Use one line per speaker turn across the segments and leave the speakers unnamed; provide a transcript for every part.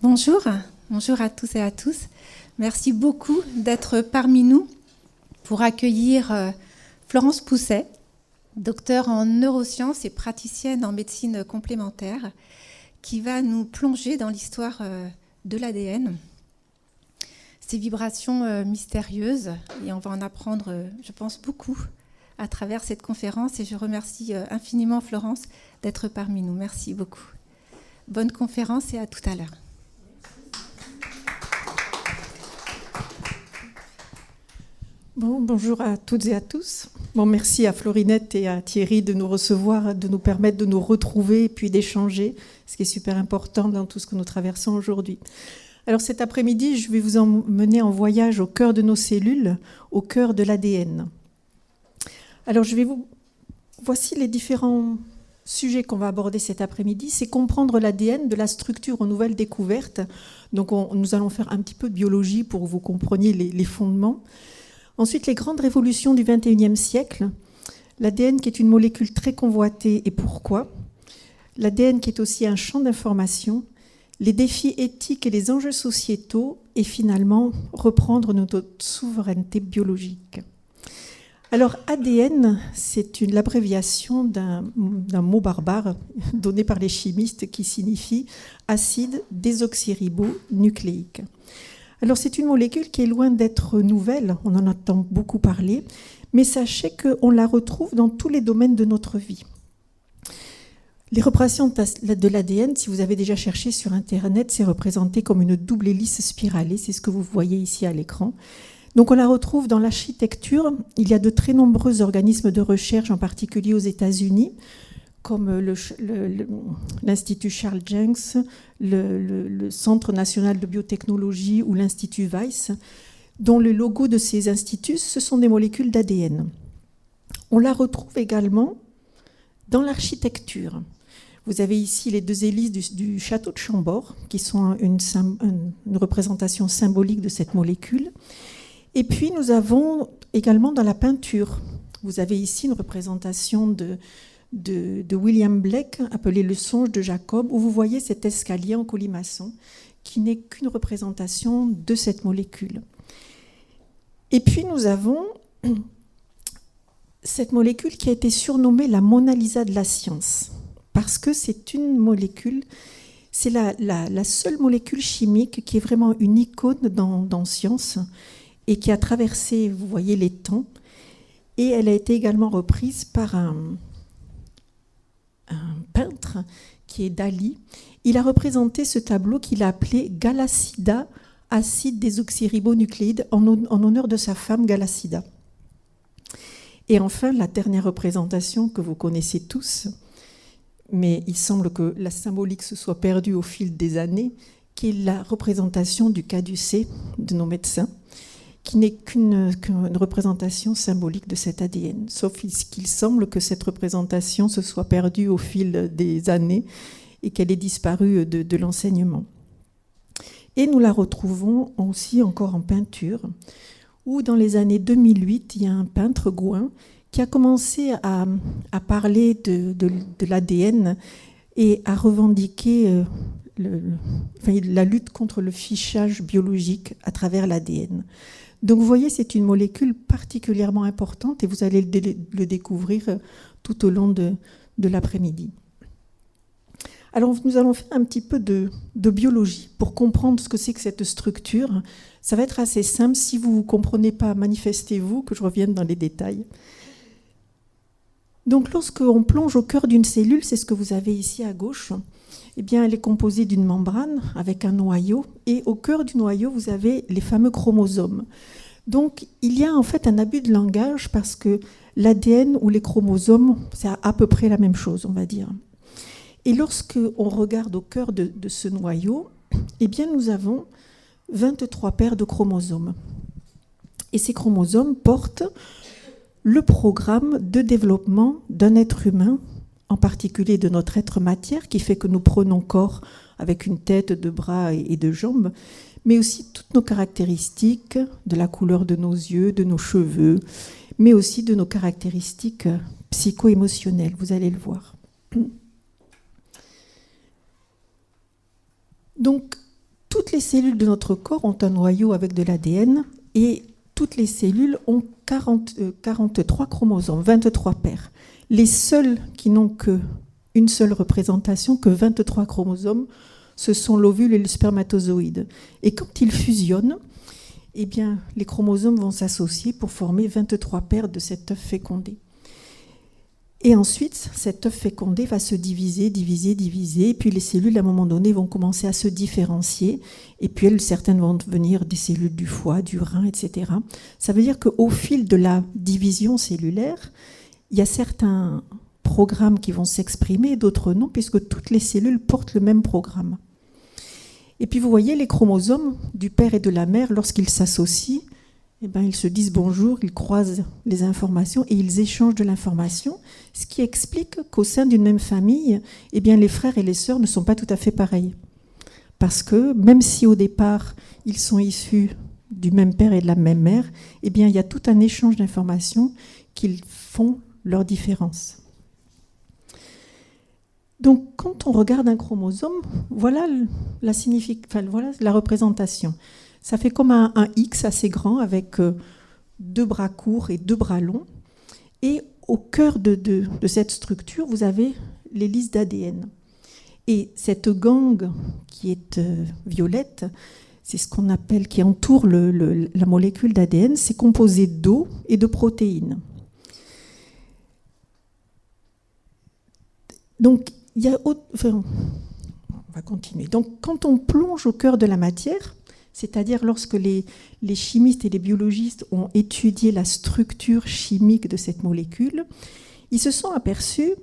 Bonjour, bonjour à tous et à tous. Merci beaucoup d'être parmi nous pour accueillir Florence Pousset, docteure en neurosciences et praticienne en médecine complémentaire, qui va nous plonger dans l'histoire de l'ADN, ces vibrations mystérieuses, et on va en apprendre, je pense, beaucoup à travers cette conférence, et je remercie infiniment Florence d'être parmi nous. Merci beaucoup. Bonne conférence et à tout à l'heure.
Bonjour à toutes et à tous. Merci à Florinette et à Thierry de nous recevoir, de nous permettre de nous retrouver et puis d'échanger, ce qui est super important dans tout ce que nous traversons aujourd'hui. Alors cet après-midi, je vais vous emmener en voyage au cœur de nos cellules, au cœur de l'ADN. Alors voici les différents sujets qu'on va aborder cet après-midi. C'est comprendre l'ADN, de la structure aux nouvelles découvertes. Donc nous allons faire un petit peu de biologie pour que vous compreniez les fondements. Ensuite, les grandes révolutions du XXIe siècle. L'ADN qui est une molécule très convoitée et pourquoi. L'ADN qui est aussi un champ d'information. Les défis éthiques et les enjeux sociétaux. Et finalement, reprendre notre souveraineté biologique. Alors, ADN, c'est l'abréviation d'un mot barbare donné par les chimistes qui signifie acide désoxyribonucléique. Alors c'est une molécule qui est loin d'être nouvelle, on en entend beaucoup parler, mais sachez qu'on la retrouve dans tous les domaines de notre vie. Les représentations de l'ADN, si vous avez déjà cherché sur Internet, c'est représenté comme une double hélice spiralée, c'est ce que vous voyez ici à l'écran. Donc on la retrouve dans l'architecture, il y a de très nombreux organismes de recherche, en particulier aux États-Unis, comme l'Institut Charles Jenks, le Centre national de biotechnologie ou l'Institut Weiss, dont le logo de ces instituts, ce sont des molécules d'ADN. On la retrouve également dans l'architecture. Vous avez ici les deux hélices du château de Chambord, qui sont une représentation symbolique de cette molécule. Et puis nous avons également dans la peinture, vous avez ici une représentation de William Blake, appelé le songe de Jacob, où vous voyez cet escalier en colimaçon, qui n'est qu'une représentation de cette molécule. Et puis nous avons cette molécule qui a été surnommée la Mona Lisa de la science, parce que c'est une molécule, c'est la seule molécule chimique qui est vraiment une icône dans science, et qui a traversé, vous voyez, les temps, et elle a été également reprise par un peintre qui est Dali. Il a représenté ce tableau qu'il a appelé Galacida, acide désoxyribonucléide, en honneur de sa femme Galacida. Et enfin, la dernière représentation que vous connaissez tous, mais il semble que la symbolique se soit perdue au fil des années, qui est la représentation du caducée de nos médecins, qui n'est qu'une représentation symbolique de cet ADN, sauf qu'il semble que cette représentation se soit perdue au fil des années et qu'elle ait disparu de l'enseignement. Et nous la retrouvons aussi encore en peinture, où dans les années 2008, il y a un peintre, Gouin, qui a commencé à parler de l'ADN et à revendiquer la lutte contre le fichage biologique à travers l'ADN. Donc vous voyez, c'est une molécule particulièrement importante et vous allez le découvrir tout au long de l'après-midi. Alors nous allons faire un petit peu de biologie pour comprendre ce que c'est que cette structure. Ça va être assez simple. Si vous ne comprenez pas, manifestez-vous, que je revienne dans les détails. Donc lorsqu'on plonge au cœur d'une cellule, c'est ce que vous avez ici à gauche, eh bien, elle est composée d'une membrane avec un noyau, et au cœur du noyau, vous avez les fameux chromosomes. Donc, il y a en fait un abus de langage parce que l'ADN ou les chromosomes, c'est à peu près la même chose, on va dire. Et lorsqu'on regarde au cœur de ce noyau, eh bien, nous avons 23 paires de chromosomes. Et ces chromosomes portent le programme de développement d'un être humain, en particulier de notre être matière, qui fait que nous prenons corps avec une tête, deux bras et deux jambes, mais aussi toutes nos caractéristiques, de la couleur de nos yeux, de nos cheveux, mais aussi de nos caractéristiques psycho-émotionnelles, vous allez le voir. Donc, toutes les cellules de notre corps ont un noyau avec de l'ADN et toutes les cellules ont 43 chromosomes, 23 paires. Les seuls qui n'ont qu'une seule représentation, que 23 chromosomes, ce sont l'ovule et le spermatozoïde. Et quand ils fusionnent, eh bien, les chromosomes vont s'associer pour former 23 paires de cet œuf fécondé. Et ensuite, cet œuf fécondé va se diviser, et puis les cellules, à un moment donné, vont commencer à se différencier, et puis certaines vont devenir des cellules du foie, du rein, etc. Ça veut dire qu'au fil de la division cellulaire, il y a certains programmes qui vont s'exprimer, d'autres non, puisque toutes les cellules portent le même programme. Et puis vous voyez, les chromosomes du père et de la mère, lorsqu'ils s'associent, eh ben, ils se disent bonjour, ils croisent les informations et ils échangent de l'information, ce qui explique qu'au sein d'une même famille, eh bien, les frères et les sœurs ne sont pas tout à fait pareils. Parce que même si au départ, ils sont issus du même père et de la même mère, eh bien, il y a tout un échange d'informations qui font leur différence. Donc, quand on regarde un chromosome, voilà la représentation. Ça fait comme un X assez grand avec 2 bras courts et 2 bras longs. Et au cœur de cette structure, vous avez l'hélice d'ADN. Et cette gangue qui est violette, c'est ce qu'on appelle, qui entoure la molécule d'ADN, c'est composé d'eau et de protéines. Donc, on va continuer. Donc, quand on plonge au cœur de la matière, c'est-à-dire lorsque les chimistes et les biologistes ont étudié la structure chimique de cette molécule, ils se sont aperçus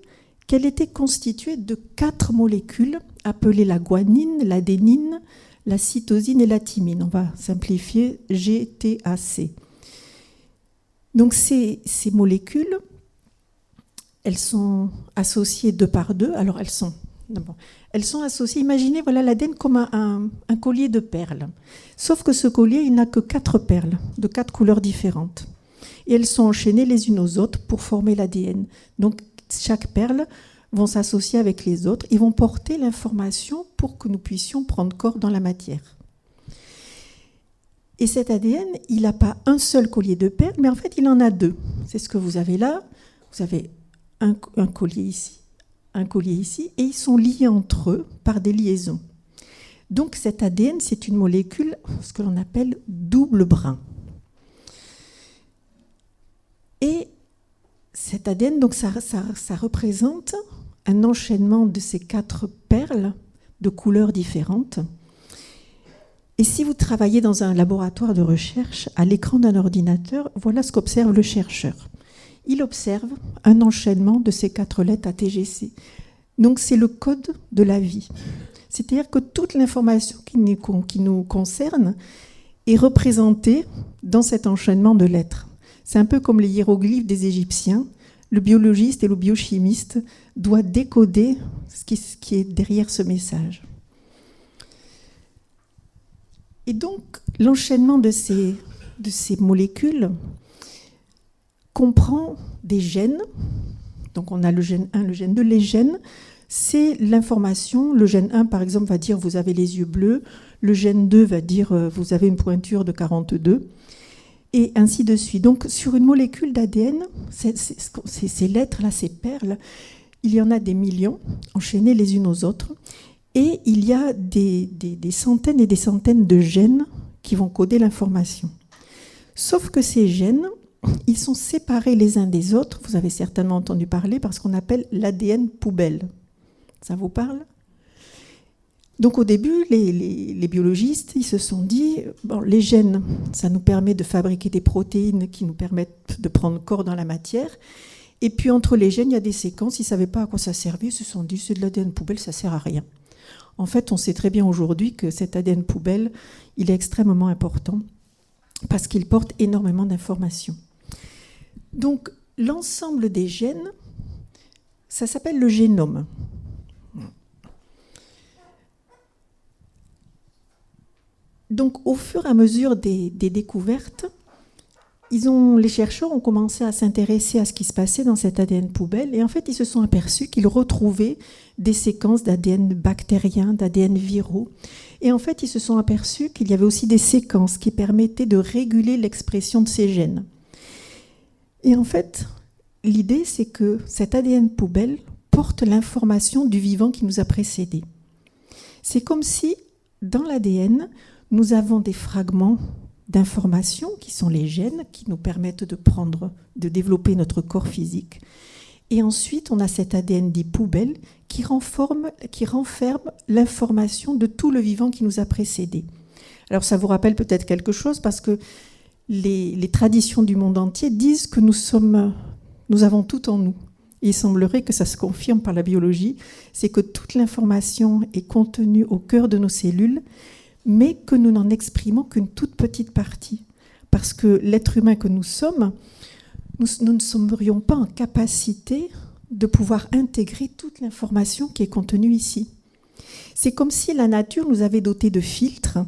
qu'elle était constituée de 4 molécules appelées la guanine, l'adénine, la cytosine et la thymine. On va simplifier GTAC. Donc ces molécules, elles sont associées 2 par 2. Alors elles sont associées, imaginez l'ADN comme un collier de perles. Sauf que ce collier, il n'a que 4 perles, de 4 couleurs différentes. Et elles sont enchaînées les unes aux autres pour former l'ADN. Donc chaque perle vont s'associer avec les autres, ils vont porter l'information pour que nous puissions prendre corps dans la matière. Et cet ADN, il n'a pas un seul collier de perles, mais en fait il en a 2. C'est ce que vous avez là. Vous avez un collier ici, un collier ici, et ils sont liés entre eux par des liaisons. Donc cet ADN, c'est une molécule, ce que l'on appelle double brin. Et cet ADN, donc ça représente un enchaînement de ces 4 perles de couleurs différentes. Et si vous travaillez dans un laboratoire de recherche, à l'écran d'un ordinateur, voilà ce qu'observe le chercheur. Il observe un enchaînement de ces 4 lettres ATGC. Donc c'est le code de la vie. C'est-à-dire que toute l'information qui nous concerne est représentée dans cet enchaînement de lettres. C'est un peu comme les hiéroglyphes des Égyptiens. Le biologiste et le biochimiste doivent décoder ce qui est derrière ce message. Et donc, l'enchaînement de ces molécules comprend des gènes. Donc, on a le gène 1, le gène 2. Les gènes, c'est l'information. Le gène 1, par exemple, va dire « vous avez les yeux bleus ». Le gène 2 va dire « vous avez une pointure de 42 ». Et ainsi de suite. Donc, sur une molécule d'ADN, ces lettres-là, ces perles, il y en a des millions, enchaînées les unes aux autres. Et il y a des centaines et des centaines de gènes qui vont coder l'information. Sauf que ces gènes, ils sont séparés les uns des autres. Vous avez certainement entendu parler parce qu'on appelle l'ADN poubelle. Ça vous parle ? Donc au début, les biologistes, ils se sont dit, bon, les gènes, ça nous permet de fabriquer des protéines qui nous permettent de prendre corps dans la matière. Et puis entre les gènes, il y a des séquences, ils ne savaient pas à quoi ça servait, ils se sont dit, c'est de l'ADN poubelle, ça ne sert à rien. En fait, on sait très bien aujourd'hui que cet ADN poubelle, il est extrêmement important parce qu'il porte énormément d'informations. Donc l'ensemble des gènes, ça s'appelle le génome. Donc, au fur et à mesure des découvertes, les chercheurs ont commencé à s'intéresser à ce qui se passait dans cet ADN poubelle, et en fait, ils se sont aperçus qu'ils retrouvaient des séquences d'ADN bactérien, d'ADN viraux. Et en fait, ils se sont aperçus qu'il y avait aussi des séquences qui permettaient de réguler l'expression de ces gènes. Et en fait, l'idée, c'est que cet ADN poubelle porte l'information du vivant qui nous a précédés. C'est comme si, dans l'ADN, nous avons des fragments d'informations qui sont les gènes, qui nous permettent de développer notre corps physique. Et ensuite, on a cet ADN dit poubelle qui renferme l'information de tout le vivant qui nous a précédés. Alors ça vous rappelle peut-être quelque chose parce que les traditions du monde entier disent que nous avons tout en nous. Et il semblerait que ça se confirme par la biologie, c'est que toute l'information est contenue au cœur de nos cellules, mais que nous n'en exprimons qu'une toute petite partie. Parce que l'être humain que nous sommes, nous ne serions pas en capacité de pouvoir intégrer toute l'information qui est contenue ici. C'est comme si la nature nous avait dotés de filtres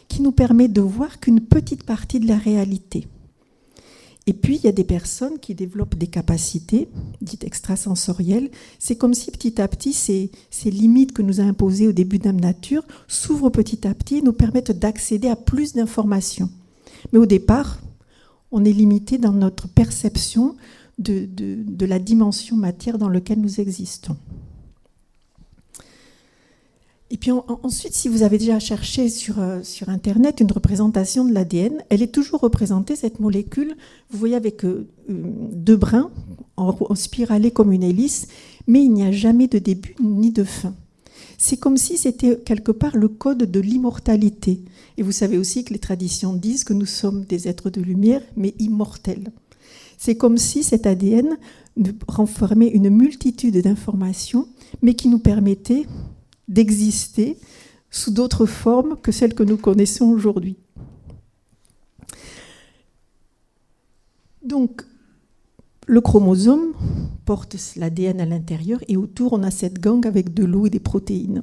qui nous permettent de voir qu'une petite partie de la réalité. Et puis, il y a des personnes qui développent des capacités dites extrasensorielles. C'est comme si petit à petit, ces limites que nous a imposées au début d'Âme Nature s'ouvrent petit à petit et nous permettent d'accéder à plus d'informations. Mais au départ, on est limité dans notre perception de la dimension matière dans laquelle nous existons. Et puis ensuite, si vous avez déjà cherché sur Internet une représentation de l'ADN, elle est toujours représentée, cette molécule, vous voyez, avec deux brins en spiralés comme une hélice, mais il n'y a jamais de début ni de fin. C'est comme si c'était quelque part le code de l'immortalité. Et vous savez aussi que les traditions disent que nous sommes des êtres de lumière, mais immortels. C'est comme si cet ADN renfermait une multitude d'informations, mais qui nous permettait d'exister sous d'autres formes que celles que nous connaissons aujourd'hui. Donc, le chromosome porte l'ADN à l'intérieur et autour, on a cette gangue avec de l'eau et des protéines.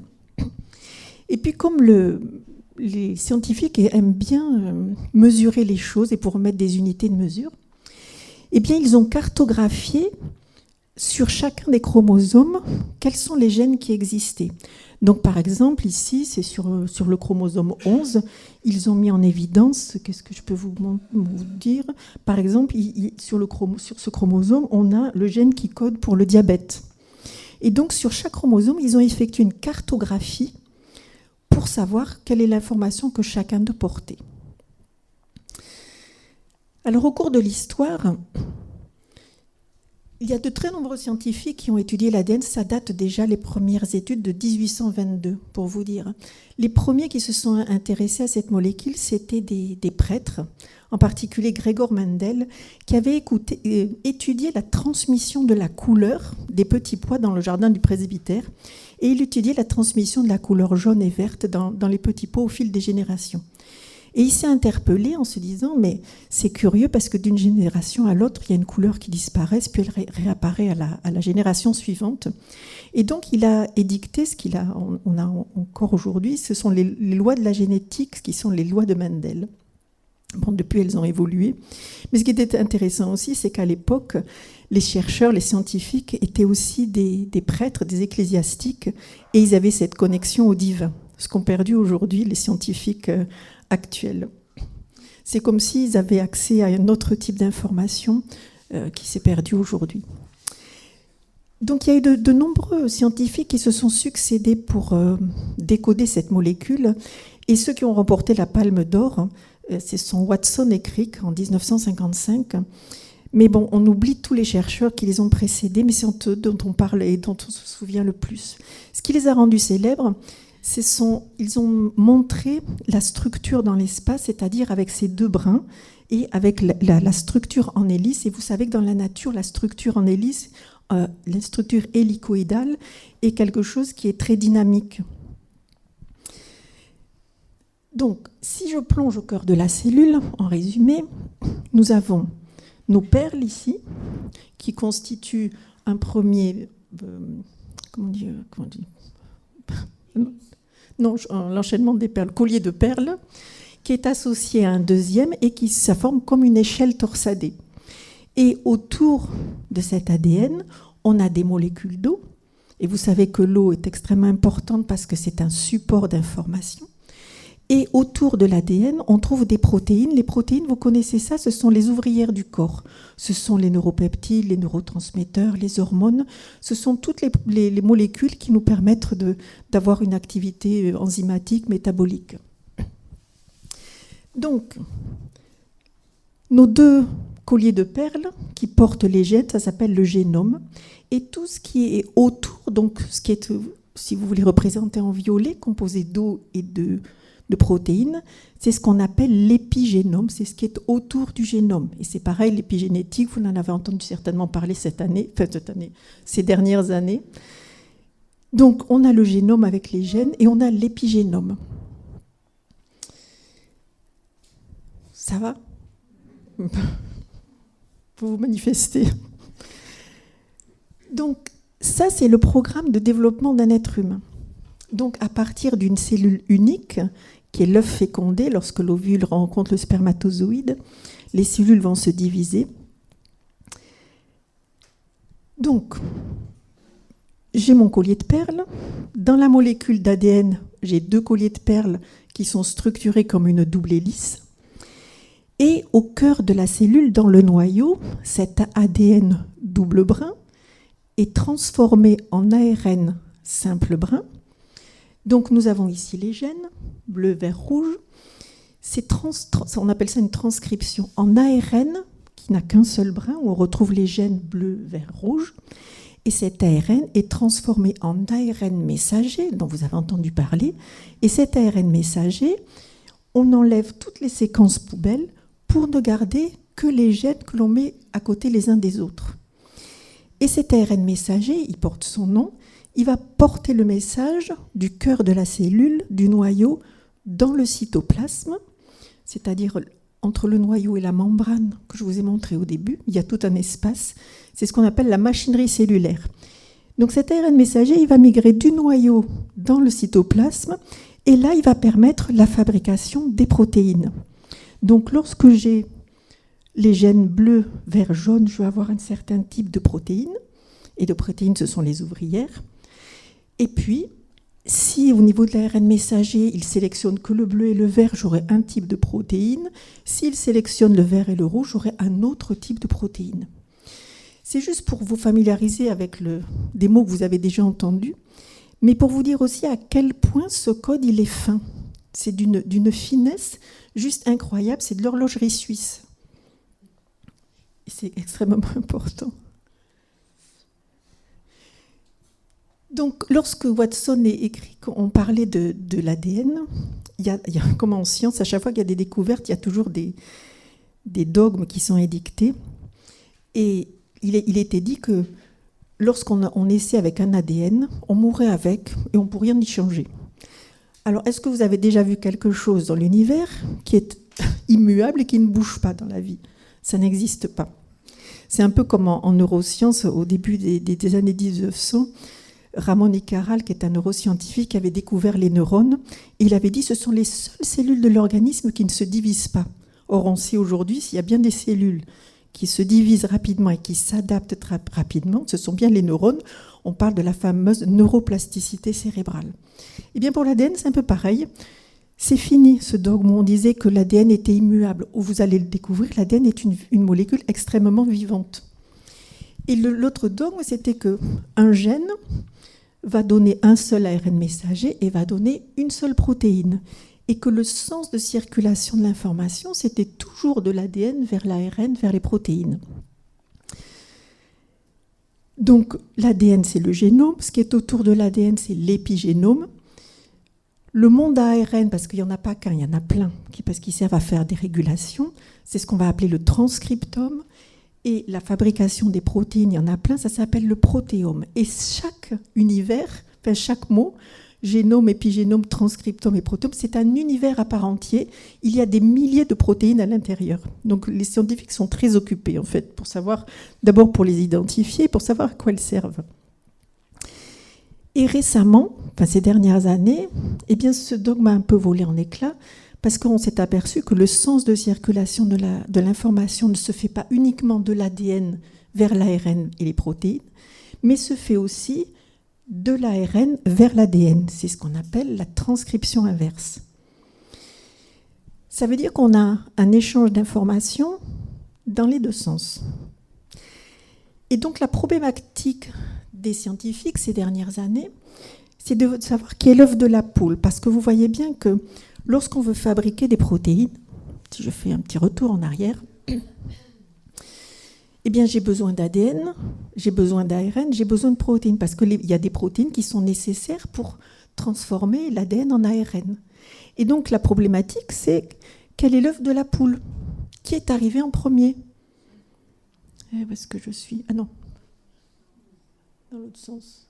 Et puis, comme les scientifiques aiment bien mesurer les choses et pour mettre des unités de mesure, eh bien, ils ont cartographié sur chacun des chromosomes quels sont les gènes qui existaient. Donc, par exemple, ici, c'est sur le chromosome 11, ils ont mis en évidence, qu'est-ce que je peux vous dire ? Par exemple, sur ce chromosome, on a le gène qui code pour le diabète. Et donc, sur chaque chromosome, ils ont effectué une cartographie pour savoir quelle est l'information que chacun d'eux portait. Alors, au cours de l'histoire, il y a de très nombreux scientifiques qui ont étudié l'ADN. Ça date déjà, les premières études, de 1822, pour vous dire. Les premiers qui se sont intéressés à cette molécule, c'était des prêtres, en particulier Gregor Mendel, qui avait étudié la transmission de la couleur des petits pois dans le jardin du presbytère. Et il étudiait la transmission de la couleur jaune et verte dans les petits pois au fil des générations. Et il s'est interpellé en se disant, mais c'est curieux parce que d'une génération à l'autre, il y a une couleur qui disparaît, puis elle réapparaît à la génération suivante. Et donc, il a édicté ce on a encore aujourd'hui, ce sont les lois de la génétique, qui sont les lois de Mendel. Bon, depuis, elles ont évolué. Mais ce qui était intéressant aussi, c'est qu'à l'époque, les chercheurs, les scientifiques étaient aussi des prêtres, des ecclésiastiques, et ils avaient cette connexion au divin, ce qu'ont perdu aujourd'hui les scientifiques actuels. C'est comme s'ils avaient accès à un autre type d'information qui s'est perdu aujourd'hui. Donc il y a eu de nombreux scientifiques qui se sont succédés pour décoder cette molécule, et ceux qui ont remporté la Palme d'Or, ce sont Watson et Crick en 1955. Mais bon, on oublie tous les chercheurs qui les ont précédés, mais c'est eux dont on parle et dont on se souvient le plus. Ce qui les a rendus célèbres, ils ont montré la structure dans l'espace, c'est-à-dire avec ces deux brins et avec la structure en hélice. Et vous savez que dans la nature, la structure en hélice, la structure hélicoïdale est quelque chose qui est très dynamique. Donc, si je plonge au cœur de la cellule, en résumé, nous avons nos perles ici, qui constituent un premier... l'enchaînement des perles, collier de perles, qui est associé à un deuxième et ça forme comme une échelle torsadée. Et autour de cet ADN, on a des molécules d'eau. Et vous savez que l'eau est extrêmement importante parce que c'est un support d'information. Et autour de l'ADN, on trouve des protéines. Les protéines, vous connaissez ça, ce sont les ouvrières du corps. Ce sont les neuropeptides, les neurotransmetteurs, les hormones. Ce sont toutes les molécules qui nous permettent d'avoir une activité enzymatique, métabolique. Donc, nos deux colliers de perles qui portent les gènes, ça s'appelle le génome. Et tout ce qui est autour, donc ce qui est, si vous voulez représenter en violet, composé d'eau et de protéines, c'est ce qu'on appelle l'épigénome, c'est ce qui est autour du génome. Et c'est pareil, l'épigénétique, vous en avez entendu certainement parler ces dernières années. Donc on a le génome avec les gènes et on a l'épigénome. Ça va ? Vous vous manifestez. Donc ça, c'est le programme de développement d'un être humain. Donc à partir d'une cellule unique, qui est l'œuf fécondé, lorsque l'ovule rencontre le spermatozoïde, les cellules vont se diviser. Donc, j'ai mon collier de perles. Dans la molécule d'ADN, j'ai deux colliers de perles qui sont structurés comme une double hélice. Et au cœur de la cellule, dans le noyau, cet ADN double brun est transformé en ARN simple brun. Donc nous avons ici les gènes, bleu, vert, rouge. On appelle ça une transcription en ARN, qui n'a qu'un seul brin, où on retrouve les gènes bleu, vert, rouge. Et cet ARN est transformé en ARN messager, dont vous avez entendu parler. Et cet ARN messager, on enlève toutes les séquences poubelles pour ne garder que les gènes que l'on met à côté les uns des autres. Et cet ARN messager, il porte son nom, il va porter le message du cœur de la cellule, du noyau, dans le cytoplasme, c'est-à-dire entre le noyau et la membrane que je vous ai montré au début, il y a tout un espace, c'est ce qu'on appelle la machinerie cellulaire. Donc cet ARN messager, il va migrer du noyau dans le cytoplasme, et là, il va permettre la fabrication des protéines. Donc lorsque j'ai les gènes bleus, vert, jaune, je vais avoir un certain type de protéines, et de protéines, ce sont les ouvrières. Et puis, si au niveau de l'ARN messager, il sélectionne que le bleu et le vert, j'aurai un type de protéine. S'il sélectionne le vert et le rouge, j'aurai un autre type de protéine. C'est juste pour vous familiariser avec des mots que vous avez déjà entendus, mais pour vous dire aussi à quel point ce code il est fin. C'est d'une finesse juste incroyable, c'est de l'horlogerie suisse. Et c'est extrêmement important. Donc, lorsque Watson est écrit qu'on parlait de l'ADN, il y a, comme en science, à chaque fois qu'il y a des découvertes, il y a toujours des dogmes qui sont édictés. Et il était dit que lorsqu'on essaie avec un ADN, on mourrait avec et on ne peut rien y changer. Alors, est-ce que vous avez déjà vu quelque chose dans l'univers qui est immuable et qui ne bouge pas dans la vie ? Ça n'existe pas. C'est un peu comme en neurosciences, au début des années 1900, Ramon y Cajal, qui est un neuroscientifique, avait découvert les neurones. Et il avait dit que ce sont les seules cellules de l'organisme qui ne se divisent pas. Or, on sait aujourd'hui, s'il y a bien des cellules qui se divisent rapidement et qui s'adaptent très rapidement, ce sont bien les neurones. On parle de la fameuse neuroplasticité cérébrale. Et bien pour l'ADN, c'est un peu pareil. C'est fini ce dogme où on disait que l'ADN était immuable. Où vous allez le découvrir, l'ADN est une molécule extrêmement vivante. Et l'autre dogme, c'était qu'un gène va donner un seul ARN messager et va donner une seule protéine. Et que le sens de circulation de l'information, c'était toujours de l'ADN vers l'ARN, vers les protéines. Donc l'ADN, c'est le génome. Ce qui est autour de l'ADN, c'est l'épigénome. Le monde ARN, parce qu'il n'y en a pas qu'un, il y en a plein, parce qu'ils servent à faire des régulations, c'est ce qu'on va appeler le transcriptome. Et la fabrication des protéines, il y en a plein, ça s'appelle le protéome. Et chaque univers, enfin chaque mot, génome, épigénome, transcriptome et protéome, c'est un univers à part entier. Il y a des milliers de protéines à l'intérieur. Donc les scientifiques sont très occupés, en fait, pour savoir, d'abord pour les identifier, pour savoir à quoi elles servent. Et récemment, ces dernières années, eh bien, ce dogme a un peu volé en éclats, parce qu'on s'est aperçu que le sens de circulation de l'information ne se fait pas uniquement de l'ADN vers l'ARN et les protéines, mais se fait aussi de l'ARN vers l'ADN. C'est ce qu'on appelle la transcription inverse. Ça veut dire qu'on a un échange d'informations dans les deux sens. Et donc la problématique des scientifiques ces dernières années, c'est de savoir qui est l'œuf de la poule. Parce que vous voyez bien que lorsqu'on veut fabriquer des protéines, si je fais un petit retour en arrière, eh bien j'ai besoin d'ADN, j'ai besoin d'ARN, j'ai besoin de protéines. Parce qu'il y a des protéines qui sont nécessaires pour transformer l'ADN en ARN. Et donc la problématique, c'est quel est l'œuf de la poule? Qui est arrivé en premier? Où est-ce que je suis? Ah non, dans l'autre sens.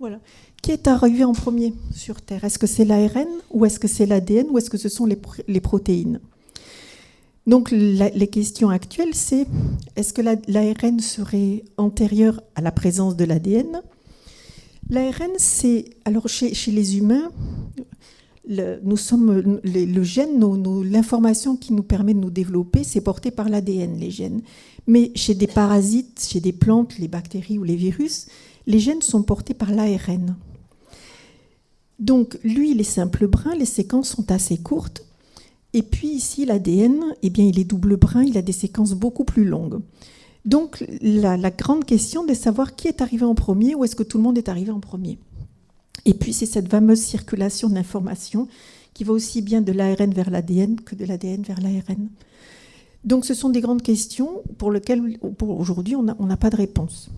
Voilà. Qui est arrivé en premier sur Terre? Est-ce que c'est l'ARN ou est-ce que c'est l'ADN ou est-ce que ce sont les protéines? Donc les questions actuelles, c'est est-ce que l'ARN serait antérieur à la présence de l'ADN? L'ARN, c'est... Alors chez les humains, le gène, l'information qui nous permet de nous développer, c'est porté par l'ADN, les gènes. Mais chez des parasites, chez des plantes, les bactéries ou les virus, les gènes sont portés par l'ARN. Donc, lui, il est simple brun, les séquences sont assez courtes. Et puis ici, l'ADN, eh bien, il est double brun, il a des séquences beaucoup plus longues. Donc, la grande question de savoir qui est arrivé en premier ou est-ce que tout le monde est arrivé en premier. Et puis, c'est cette fameuse circulation d'informations qui va aussi bien de l'ARN vers l'ADN que de l'ADN vers l'ARN. Donc, ce sont des grandes questions pour lesquelles, pour aujourd'hui, on n'a pas de réponse.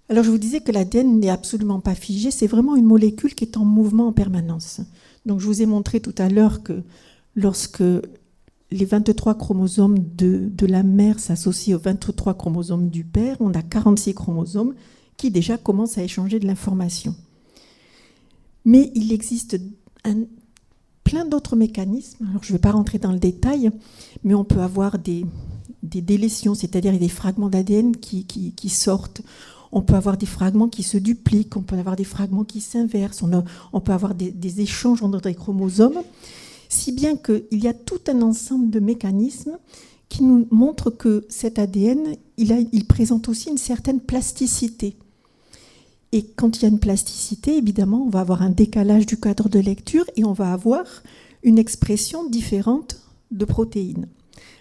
Alors, je vous disais que l'ADN n'est absolument pas figé, c'est vraiment une molécule qui est en mouvement en permanence. Donc, je vous ai montré tout à l'heure que lorsque les 23 chromosomes de la mère s'associent aux 23 chromosomes du père, on a 46 chromosomes qui déjà commencent à échanger de l'information. Mais il existe plein d'autres mécanismes. Alors, je ne vais pas rentrer dans le détail, mais on peut avoir des délétions, c'est-à-dire des fragments d'ADN qui sortent. On peut avoir des fragments qui se dupliquent, on peut avoir des fragments qui s'inversent, on peut avoir des échanges entre des chromosomes, si bien qu'il y a tout un ensemble de mécanismes qui nous montrent que cet ADN, il présente aussi une certaine plasticité. Et quand il y a une plasticité, évidemment, on va avoir un décalage du cadre de lecture et on va avoir une expression différente de protéines.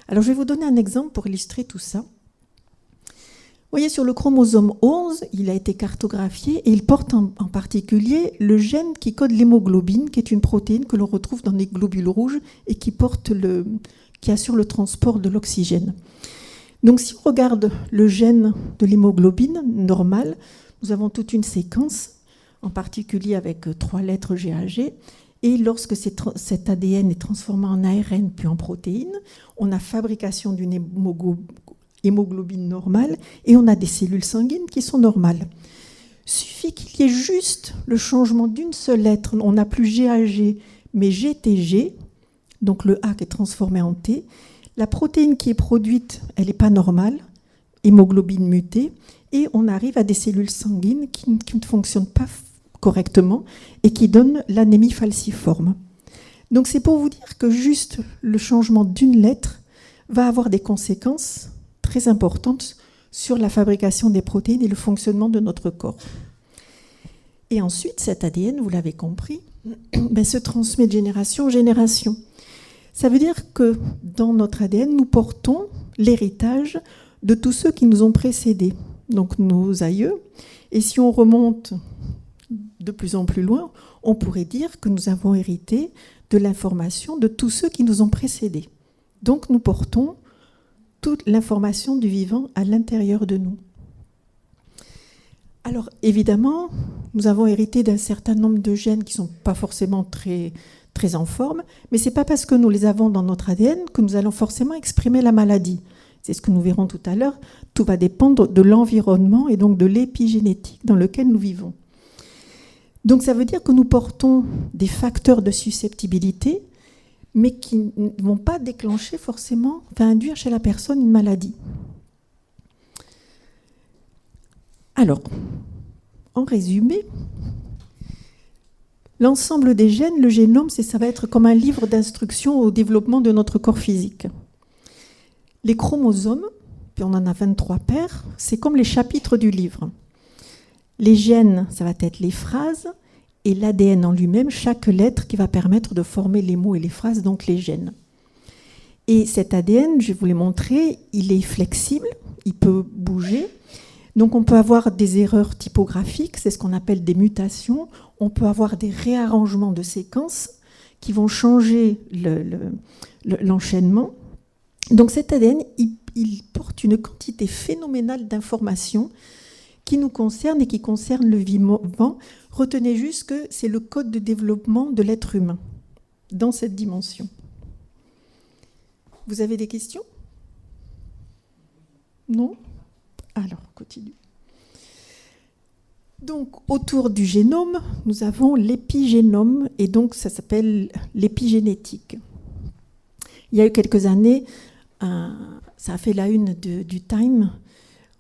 Alors, je vais vous donner un exemple pour illustrer tout ça. Vous voyez, sur le chromosome 11, il a été cartographié et il porte en particulier le gène qui code l'hémoglobine, qui est une protéine que l'on retrouve dans les globules rouges et qui assure le transport de l'oxygène. Donc, si on regarde le gène de l'hémoglobine normale, nous avons toute une séquence, en particulier avec 3 lettres GAG, et lorsque cet ADN est transformé en ARN puis en protéine, on a fabrication d'une hémoglobine normale et on a des cellules sanguines qui sont normales. Suffit qu'il y ait juste le changement d'une seule lettre, on n'a plus GAG mais GTG, donc le A qui est transformé en T, la protéine qui est produite, elle n'est pas normale, hémoglobine mutée, et on arrive à des cellules sanguines qui ne fonctionnent pas correctement et qui donnent l'anémie falciforme. Donc c'est pour vous dire que juste le changement d'une lettre va avoir des conséquences très importantes sur la fabrication des protéines et le fonctionnement de notre corps. Et ensuite, cet ADN, vous l'avez compris, se transmet de génération en génération. Ça veut dire que dans notre ADN, nous portons l'héritage de tous ceux qui nous ont précédés, donc nos aïeux. Et si on remonte de plus en plus loin, on pourrait dire que nous avons hérité de l'information de tous ceux qui nous ont précédés. Donc nous portons toute l'information du vivant à l'intérieur de nous. Alors évidemment, nous avons hérité d'un certain nombre de gènes qui ne sont pas forcément très, très en forme, mais ce n'est pas parce que nous les avons dans notre ADN que nous allons forcément exprimer la maladie. C'est ce que nous verrons tout à l'heure. Tout va dépendre de l'environnement et donc de l'épigénétique dans lequel nous vivons. Donc ça veut dire que nous portons des facteurs de susceptibilité, mais qui ne vont pas déclencher forcément, induire chez la personne une maladie. Alors, en résumé, L'ensemble des gènes, le génome, ça va être comme un livre d'instruction au développement de notre corps physique. Les chromosomes, puis on en a 23 paires, c'est comme les chapitres du livre. Les gènes, ça va être les phrases, et l'ADN en lui-même, chaque lettre qui va permettre de former les mots et les phrases, donc les gènes. Et cet ADN, je vais vous les montrer, il est flexible, il peut bouger. Donc on peut avoir des erreurs typographiques, c'est ce qu'on appelle des mutations. On peut avoir des réarrangements de séquences qui vont changer l'enchaînement. Donc cet ADN, il porte une quantité phénoménale d'informations qui nous concernent et qui concernent le vivant. Retenez juste que c'est le code de développement de l'être humain dans cette dimension. Vous avez des questions ? Non ? Alors, on continue. Donc, autour du génome, nous avons l'épigénome, et donc ça s'appelle l'épigénétique. Il y a eu quelques années, ça a fait la une du Time.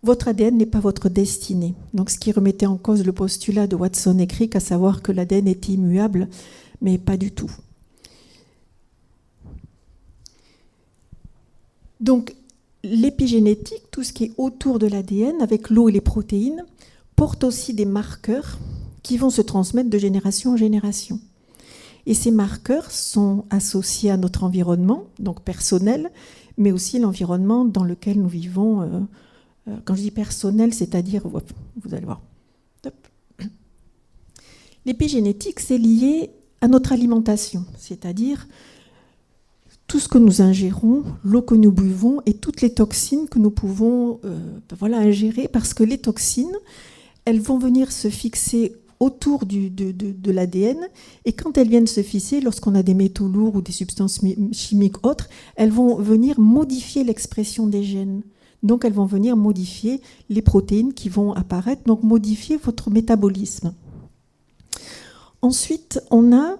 Votre ADN n'est pas votre destinée. Donc, ce qui remettait en cause le postulat de Watson et Crick, à savoir que l'ADN est immuable, mais pas du tout. Donc, l'épigénétique, tout ce qui est autour de l'ADN, avec l'eau et les protéines, porte aussi des marqueurs qui vont se transmettre de génération en génération. Et ces marqueurs sont associés à notre environnement, donc personnel, mais aussi l'environnement dans lequel nous vivons. Quand je dis personnel, c'est-à-dire, vous allez voir. L'épigénétique, c'est lié à notre alimentation, c'est-à-dire tout ce que nous ingérons, l'eau que nous buvons et toutes les toxines que nous pouvons ingérer, parce que les toxines, elles vont venir se fixer autour de l'ADN, et quand elles viennent se fixer, lorsqu'on a des métaux lourds ou des substances chimiques autres, elles vont venir modifier l'expression des gènes. Donc elles vont venir modifier les protéines qui vont apparaître, donc modifier votre métabolisme. Ensuite, on a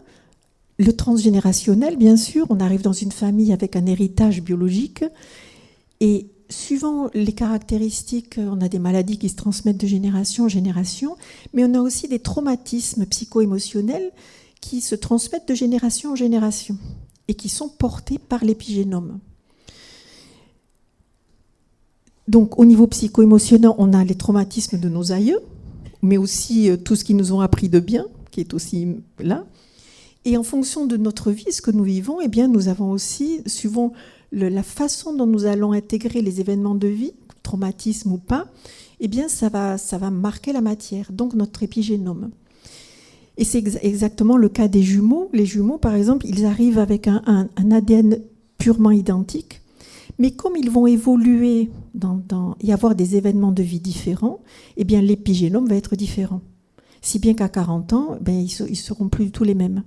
le transgénérationnel, bien sûr. On arrive dans une famille avec un héritage biologique, et suivant les caractéristiques, on a des maladies qui se transmettent de génération en génération, mais on a aussi des traumatismes psycho-émotionnels qui se transmettent de génération en génération et qui sont portés par l'épigénome. Donc, au niveau psycho-émotionnel, on a les traumatismes de nos aïeux, mais aussi tout ce qu'ils nous ont appris de bien, qui est aussi là. Et en fonction de notre vie, ce que nous vivons, eh bien, nous avons aussi, suivant la façon dont nous allons intégrer les événements de vie, traumatisme ou pas, eh bien, ça va marquer la matière, donc notre épigénome. Et c'est exactement le cas des jumeaux. Les jumeaux, par exemple, ils arrivent avec un ADN purement identique, mais comme ils vont évoluer et avoir des événements de vie différents, eh bien, l'épigénome va être différent. Si bien qu'à 40 ans, ben, ils ne seront plus du tout les mêmes.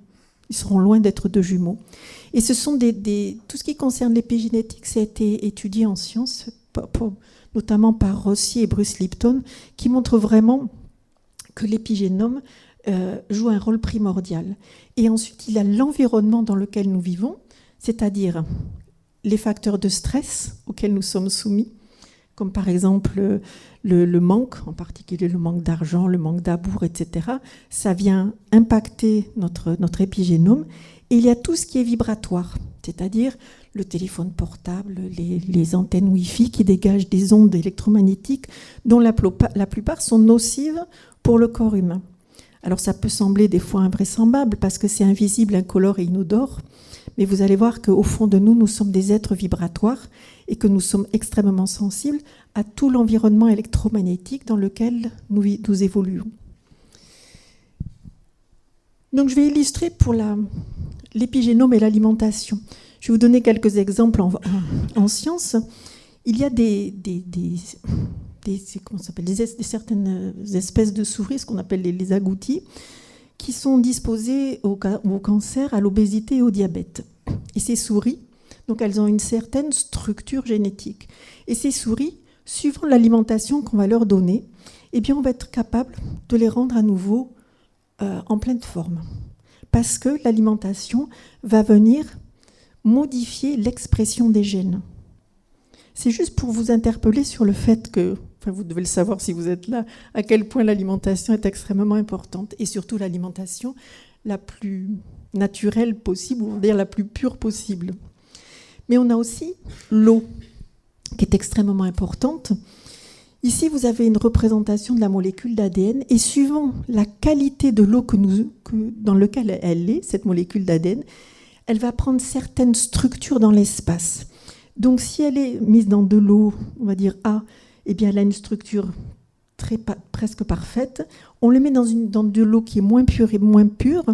Ils seront loin d'être deux jumeaux. Et ce sont tout ce qui concerne l'épigénétique, ça a été étudié en sciences, notamment par Rossi et Bruce Lipton, qui montrent vraiment que l'épigénome joue un rôle primordial. Et ensuite, il y a l'environnement dans lequel nous vivons, c'est-à-dire les facteurs de stress auxquels nous sommes soumis, comme par exemple le manque, en particulier le manque d'argent, le manque d'amour, etc. Ça vient impacter notre épigénome. Et il y a tout ce qui est vibratoire, c'est-à-dire le téléphone portable, les antennes Wi-Fi qui dégagent des ondes électromagnétiques dont la plupart sont nocives pour le corps humain. Alors ça peut sembler des fois invraisemblable parce que c'est invisible, incolore et inodore, mais vous allez voir qu'au fond de nous, nous sommes des êtres vibratoires et que nous sommes extrêmement sensibles à tout l'environnement électromagnétique dans lequel nous évoluons. Donc je vais illustrer pour l'épigénome et l'alimentation. Je vais vous donner quelques exemples en sciences. Il y a certaines espèces de souris, ce qu'on appelle les agoutis, qui sont disposées au cancer, à l'obésité et au diabète. Et ces souris, donc elles ont une certaine structure génétique. Et ces souris, suivant l'alimentation qu'on va leur donner, eh bien on va être capable de les rendre à nouveau en pleine forme. Parce que l'alimentation va venir modifier l'expression des gènes. C'est juste pour vous interpeller sur le fait que, vous devez le savoir si vous êtes là, à quel point l'alimentation est extrêmement importante. Et surtout l'alimentation la plus naturelle possible, ou on va dire la plus pure possible. Mais on a aussi l'eau, qui est extrêmement importante. Ici, vous avez une représentation de la molécule d'ADN, et suivant la qualité de l'eau dans laquelle elle est, cette molécule d'ADN, elle va prendre certaines structures dans l'espace. Donc, si elle est mise dans de l'eau, on va dire A, eh bien, elle a une structure presque parfaite. On le met dans de l'eau qui est moins pure et moins pure,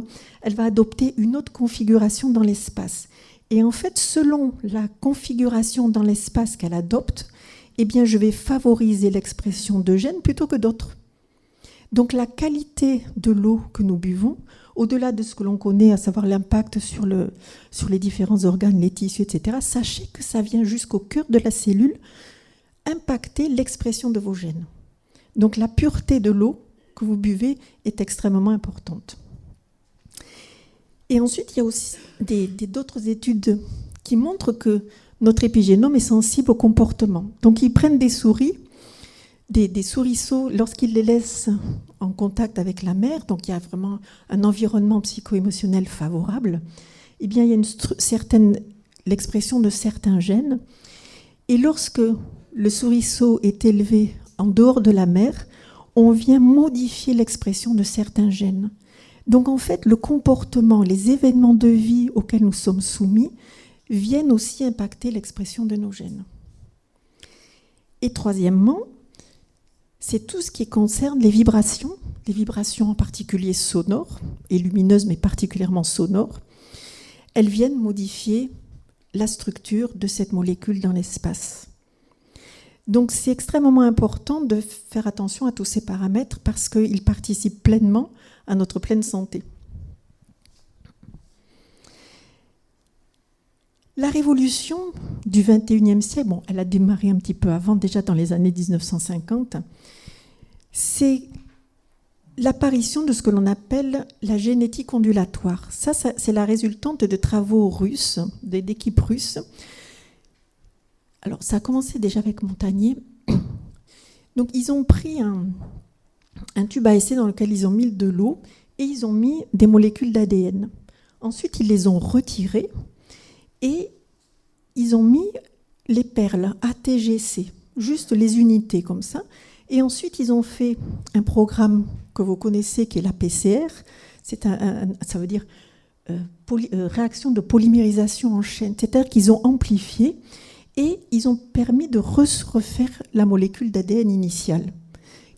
elle va adopter une autre configuration dans l'espace. Et en fait, selon la configuration dans l'espace qu'elle adopte, eh bien, je vais favoriser l'expression de gènes plutôt que d'autres. Donc, la qualité de l'eau que nous buvons, au-delà de ce que l'on connaît, à savoir l'impact sur les différents organes, les tissus, etc., sachez que ça vient jusqu'au cœur de la cellule impacter l'expression de vos gènes. Donc, la pureté de l'eau que vous buvez est extrêmement importante. Et ensuite, il y a aussi d'autres études qui montrent que notre épigénome est sensible au comportement. Donc, ils prennent des souris, des souriceaux, lorsqu'ils les laissent en contact avec la mère, donc il y a vraiment un environnement psycho-émotionnel favorable, eh bien, il y a l'expression de certains gènes. Et lorsque le souriceau est élevé en dehors de la mère, on vient modifier l'expression de certains gènes. Donc en fait, le comportement, les événements de vie auxquels nous sommes soumis viennent aussi impacter l'expression de nos gènes. Et troisièmement, c'est tout ce qui concerne les vibrations en particulier sonores et lumineuses, mais particulièrement sonores. Elles viennent modifier la structure de cette molécule dans l'espace. Donc c'est extrêmement important de faire attention à tous ces paramètres parce qu'ils participent pleinement à notre pleine santé. La révolution du XXIe siècle, elle a démarré un petit peu avant, déjà dans les années 1950, c'est l'apparition de ce que l'on appelle la génétique ondulatoire. Ça, c'est la résultante de travaux russes, d'équipes russes. Alors, ça a commencé déjà avec Montagnier. Donc, ils ont pris un tube à essai dans lequel ils ont mis de l'eau et ils ont mis des molécules d'ADN. Ensuite, ils les ont retirées et ils ont mis les perles ATGC, juste les unités comme ça. Et ensuite, ils ont fait un programme que vous connaissez qui est la PCR. Ça veut dire réaction de polymérisation en chaîne. C'est-à-dire qu'ils ont amplifié et ils ont permis de refaire la molécule d'ADN initiale.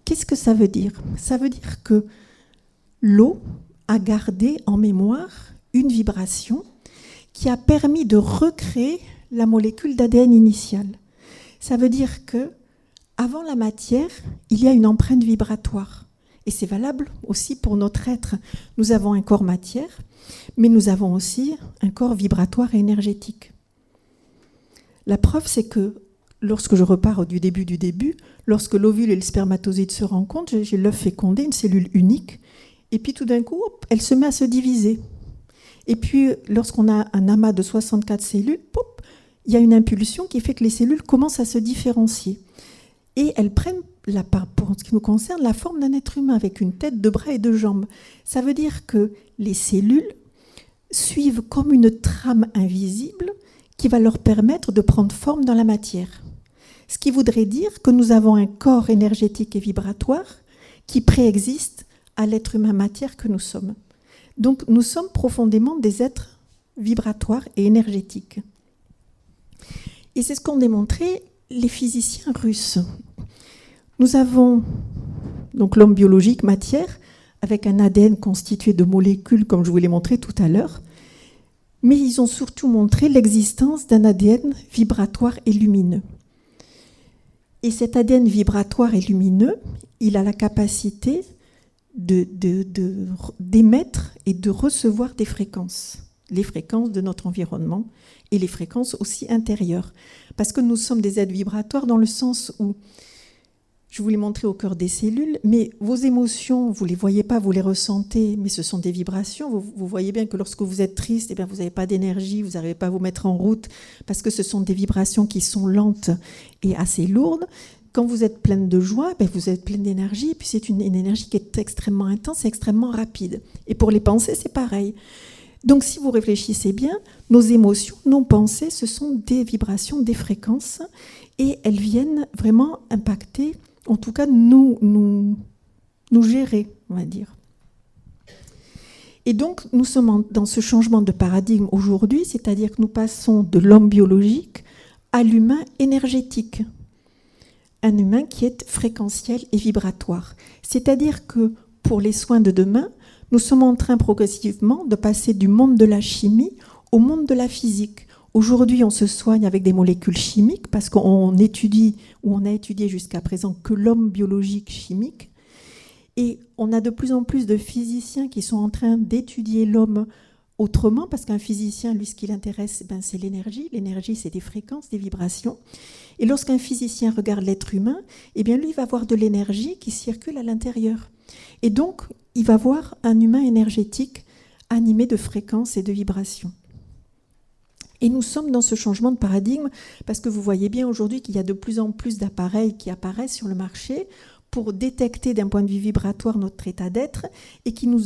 Qu'est-ce que ça veut dire ? Ça veut dire que l'eau a gardé en mémoire une vibration qui a permis de recréer la molécule d'ADN initiale. Ça veut dire que avant la matière, il y a une empreinte vibratoire. Et c'est valable aussi pour notre être. Nous avons un corps matière, mais nous avons aussi un corps vibratoire et énergétique. La preuve, c'est que lorsque je repars du début, lorsque l'ovule et le spermatozoïde se rencontrent, j'ai l'œuf fécondé, une cellule unique, et puis tout d'un coup, elle se met à se diviser. Et puis, lorsqu'on a un amas de 64 cellules, il y a une impulsion qui fait que les cellules commencent à se différencier. Et elles prennent, pour ce qui nous concerne, la forme d'un être humain avec une tête, deux bras et deux jambes. Ça veut dire que les cellules suivent comme une trame invisible qui va leur permettre de prendre forme dans la matière. Ce qui voudrait dire que nous avons un corps énergétique et vibratoire qui préexiste à l'être humain matière que nous sommes. Donc nous sommes profondément des êtres vibratoires et énergétiques. Et c'est ce qu'ont démontré les physiciens russes. Nous avons donc l'homme biologique matière avec un ADN constitué de molécules, comme je vous l'ai montré tout à l'heure, mais ils ont surtout montré l'existence d'un ADN vibratoire et lumineux. Et cet ADN vibratoire et lumineux, il a la capacité d'émettre et de recevoir des fréquences, les fréquences de notre environnement et les fréquences aussi intérieures. Parce que nous sommes des êtres vibratoires dans le sens où, je vous l'ai montré au cœur des cellules, mais vos émotions, vous ne les voyez pas, vous les ressentez, mais ce sont des vibrations. Vous voyez bien que lorsque vous êtes triste, vous n'avez pas d'énergie, vous n'arrivez pas à vous mettre en route, parce que ce sont des vibrations qui sont lentes et assez lourdes. quand vous êtes pleine de joie, vous êtes pleine d'énergie, et puis c'est une énergie qui est extrêmement intense et extrêmement rapide. Et pour les pensées, c'est pareil. Donc si vous réfléchissez bien, nos émotions, nos pensées, ce sont des vibrations, des fréquences, et elles viennent vraiment impacter, en tout cas nous gérer, on va dire. Et donc nous sommes dans ce changement de paradigme aujourd'hui, c'est-à-dire que nous passons de l'homme biologique à l'humain énergétique. Un humain qui est fréquentiel et vibratoire. C'est-à-dire que pour les soins de demain, nous sommes en train progressivement de passer du monde de la chimie au monde de la physique. Aujourd'hui, on se soigne avec des molécules chimiques parce qu'on étudie, ou on a étudié jusqu'à présent que l'homme biologique chimique. Et on a de plus en plus de physiciens qui sont en train d'étudier l'homme autrement, parce qu'un physicien, lui, ce qui l'intéresse, c'est l'énergie. L'énergie, c'est des fréquences, des vibrations. Et lorsqu'un physicien regarde l'être humain, lui, il va voir de l'énergie qui circule à l'intérieur. Et donc, il va voir un humain énergétique animé de fréquences et de vibrations. Et nous sommes dans ce changement de paradigme, parce que vous voyez bien aujourd'hui qu'il y a de plus en plus d'appareils qui apparaissent sur le marché pour détecter d'un point de vue vibratoire notre état d'être et qui nous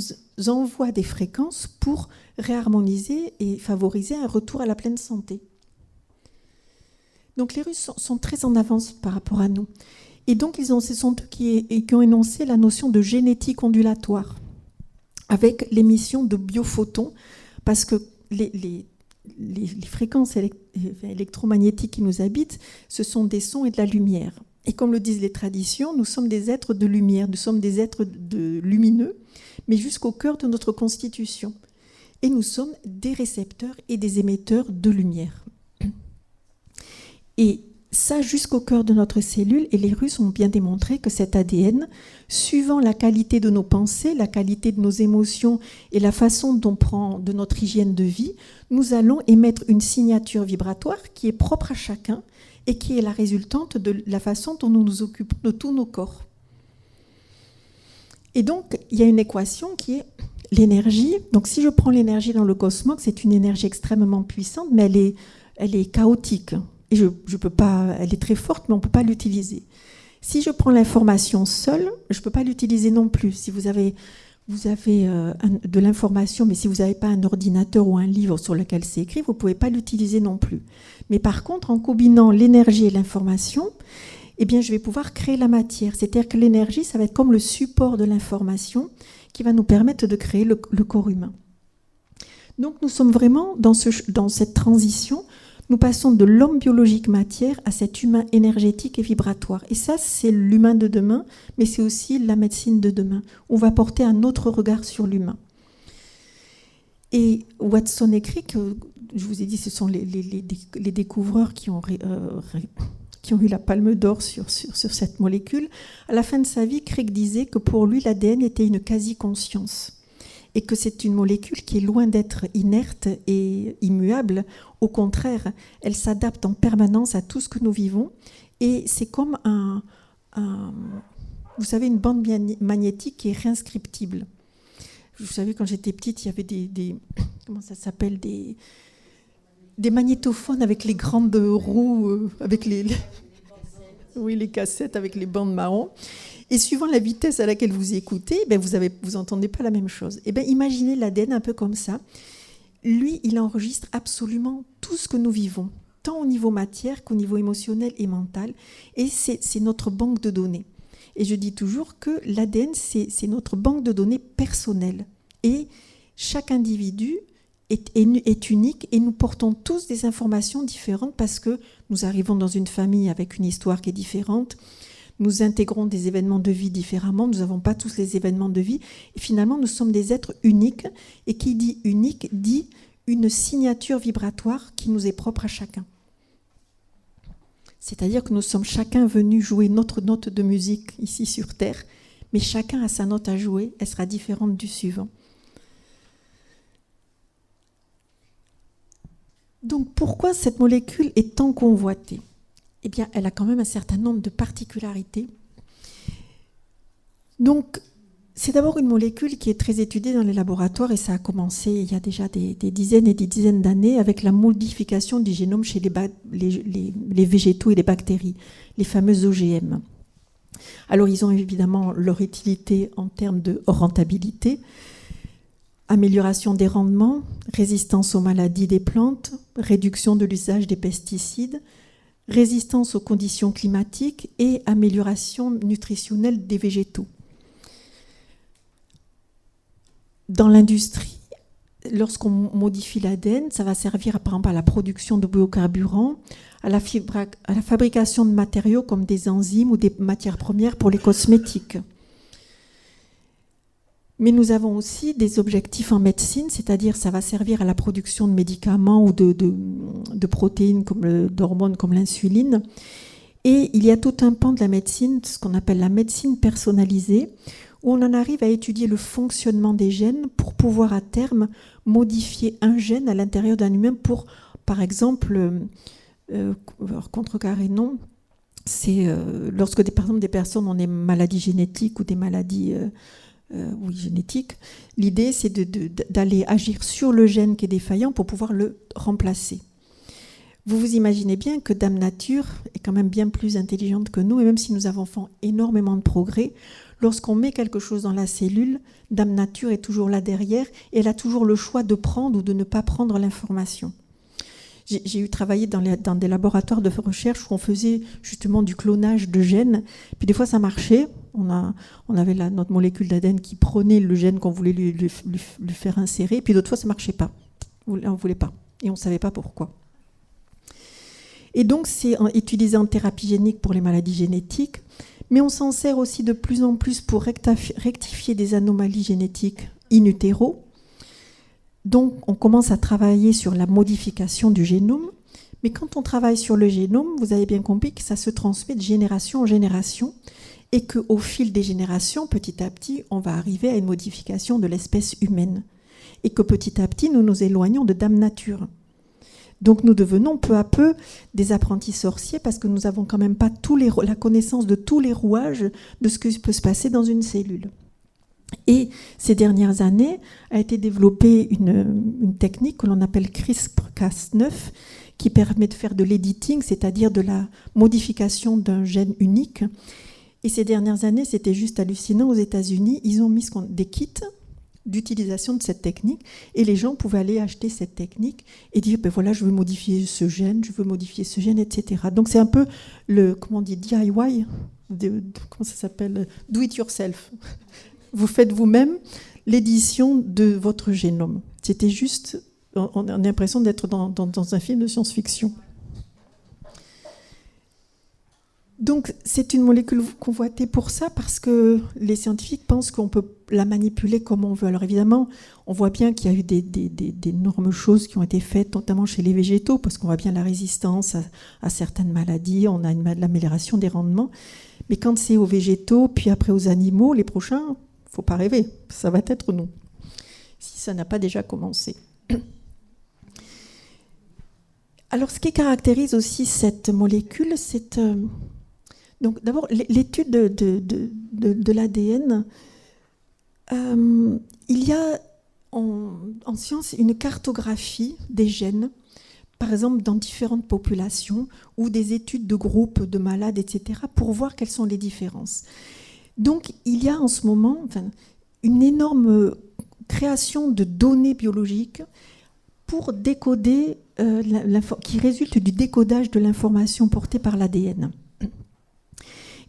envoient des fréquences pour réharmoniser et favoriser un retour à la pleine santé. Donc les Russes sont très en avance par rapport à nous. Et donc ce sont eux qui ont énoncé la notion de génétique ondulatoire avec l'émission de biophotons, parce que les fréquences électromagnétiques qui nous habitent, ce sont des sons et de la lumière. Et comme le disent les traditions, nous sommes des êtres de lumière, nous sommes des êtres lumineux, mais jusqu'au cœur de notre constitution. Et nous sommes des récepteurs et des émetteurs de lumière. Et ça, jusqu'au cœur de notre cellule, et les Russes ont bien démontré que cet ADN, suivant la qualité de nos pensées, la qualité de nos émotions et la façon dont on prend de notre hygiène de vie, nous allons émettre une signature vibratoire qui est propre à chacun, et qui est la résultante de la façon dont nous nous occupons de tous nos corps. Et donc, il y a une équation qui est l'énergie. Donc, si je prends l'énergie dans le cosmos, c'est une énergie extrêmement puissante, mais elle est chaotique. Et je peux pas, elle est très forte, mais on ne peut pas l'utiliser. Si je prends l'information seule, je ne peux pas l'utiliser non plus. Si vous avez de l'information, mais si vous n'avez pas un ordinateur ou un livre sur lequel c'est écrit, vous ne pouvez pas l'utiliser non plus. Mais par contre, en combinant l'énergie et l'information, je vais pouvoir créer la matière. C'est-à-dire que l'énergie, ça va être comme le support de l'information qui va nous permettre de créer le corps humain. Donc nous sommes vraiment dans cette transition. Nous passons de l'homme biologique matière à cet humain énergétique et vibratoire. Et ça, c'est l'humain de demain, mais c'est aussi la médecine de demain. On va porter un autre regard sur l'humain. Et Watson écrit que, je vous ai dit, ce sont les découvreurs qui ont eu la palme d'or sur cette molécule. À la fin de sa vie, Crick disait que pour lui, l'ADN était une quasi-conscience. Et que c'est une molécule qui est loin d'être inerte et immuable. Au contraire, elle s'adapte en permanence à tout ce que nous vivons. Et c'est comme vous savez, une bande magnétique qui est réinscriptible. Vous savez, quand j'étais petite, il y avait comment ça s'appelle, des magnétophones avec les grandes roues, avec les cassettes avec les bandes marron. Et suivant la vitesse à laquelle vous écoutez, vous n'entendez pas la même chose. Imaginez l'ADN un peu comme ça. Lui, il enregistre absolument tout ce que nous vivons, tant au niveau matière qu'au niveau émotionnel et mental. Et c'est notre banque de données. Et je dis toujours que l'ADN, c'est notre banque de données personnelle. Et chaque individu est unique et nous portons tous des informations différentes parce que nous arrivons dans une famille avec une histoire qui est différente. Nous intégrons des événements de vie différemment, nous n'avons pas tous les événements de vie. Et finalement, nous sommes des êtres uniques. Et qui dit unique, dit une signature vibratoire qui nous est propre à chacun. C'est-à-dire que nous sommes chacun venus jouer notre note de musique ici sur Terre, mais chacun a sa note à jouer, elle sera différente du suivant. Donc pourquoi cette molécule est tant convoitée ? Elle a quand même un certain nombre de particularités. Donc, C'est d'abord une molécule qui est très étudiée dans les laboratoires et ça a commencé il y a déjà des dizaines et des dizaines d'années avec la modification du génome chez les végétaux et les bactéries, les fameux OGM. Alors ils ont évidemment leur utilité en termes de rentabilité, amélioration des rendements, résistance aux maladies des plantes, réduction de l'usage des pesticides, résistance aux conditions climatiques et amélioration nutritionnelle des végétaux. Dans l'industrie, lorsqu'on modifie l'ADN, ça va servir par exemple à la production de biocarburants, à la fabrication de matériaux comme des enzymes ou des matières premières pour les cosmétiques. Mais nous avons aussi des objectifs en médecine, c'est-à-dire ça va servir à la production de médicaments ou de protéines, d'hormones comme l'insuline. Et il y a tout un pan de la médecine, ce qu'on appelle la médecine personnalisée, où on en arrive à étudier le fonctionnement des gènes pour pouvoir à terme modifier un gène à l'intérieur d'un humain pour, par exemple, contrecarrer non, c'est lorsque par exemple des personnes ont des maladies génétiques ou des maladies génétiques, l'idée c'est d'aller agir sur le gène qui est défaillant pour pouvoir le remplacer. Vous vous imaginez bien que Dame Nature est quand même bien plus intelligente que nous, et même si nous avons fait énormément de progrès, lorsqu'on met quelque chose dans la cellule, Dame Nature est toujours là derrière et elle a toujours le choix de prendre ou de ne pas prendre l'information. J'ai eu travaillé dans des laboratoires de recherche où on faisait justement du clonage de gènes, puis des fois ça marchait, on avait notre molécule d'ADN qui prenait le gène qu'on voulait lui faire insérer, puis d'autres fois ça ne marchait pas, on ne voulait pas, et on ne savait pas pourquoi. Et donc c'est utilisé en thérapie génique pour les maladies génétiques, mais on s'en sert aussi de plus en plus pour rectifier des anomalies génétiques in utero. Donc on commence à travailler sur la modification du génome, mais quand on travaille sur le génome, vous avez bien compris que ça se transmet de génération en génération et qu'au fil des générations, petit à petit, on va arriver à une modification de l'espèce humaine et que petit à petit, nous nous éloignons de Dame Nature. Donc nous devenons peu à peu des apprentis sorciers parce que nous n'avons quand même pas la connaissance de tous les rouages de ce qui peut se passer dans une cellule. Et ces dernières années a été développée une technique que l'on appelle CRISPR-Cas9 qui permet de faire de l'editing, c'est-à-dire de la modification d'un gène unique. Et ces dernières années, c'était juste hallucinant. Aux États-Unis, ils ont mis des kits d'utilisation de cette technique et les gens pouvaient aller acheter cette technique et dire ben voilà, je veux modifier ce gène, etc. Donc c'est un peu le DIY, comment ça s'appelle, do it yourself. Vous faites vous-même l'édition de votre génome. C'était juste, on a l'impression d'être dans un film de science-fiction. Donc c'est une molécule convoitée pour ça parce que les scientifiques pensent qu'on peut la manipuler comme on veut. Alors évidemment, on voit bien qu'il y a eu d'énormes choses qui ont été faites, notamment chez les végétaux, parce qu'on voit bien la résistance à certaines maladies, on a l'amélioration des rendements. Mais quand c'est aux végétaux, puis après aux animaux, les prochains, il ne faut pas rêver, ça va être nous, si ça n'a pas déjà commencé. Alors ce qui caractérise aussi cette molécule, c'est... Donc d'abord, l'étude de l'ADN, il y a en science une cartographie des gènes, par exemple dans différentes populations, ou des études de groupes de malades, etc., pour voir quelles sont les différences. Donc il y a en ce moment une énorme création de données biologiques pour décoder, qui résulte du décodage de l'information portée par l'ADN.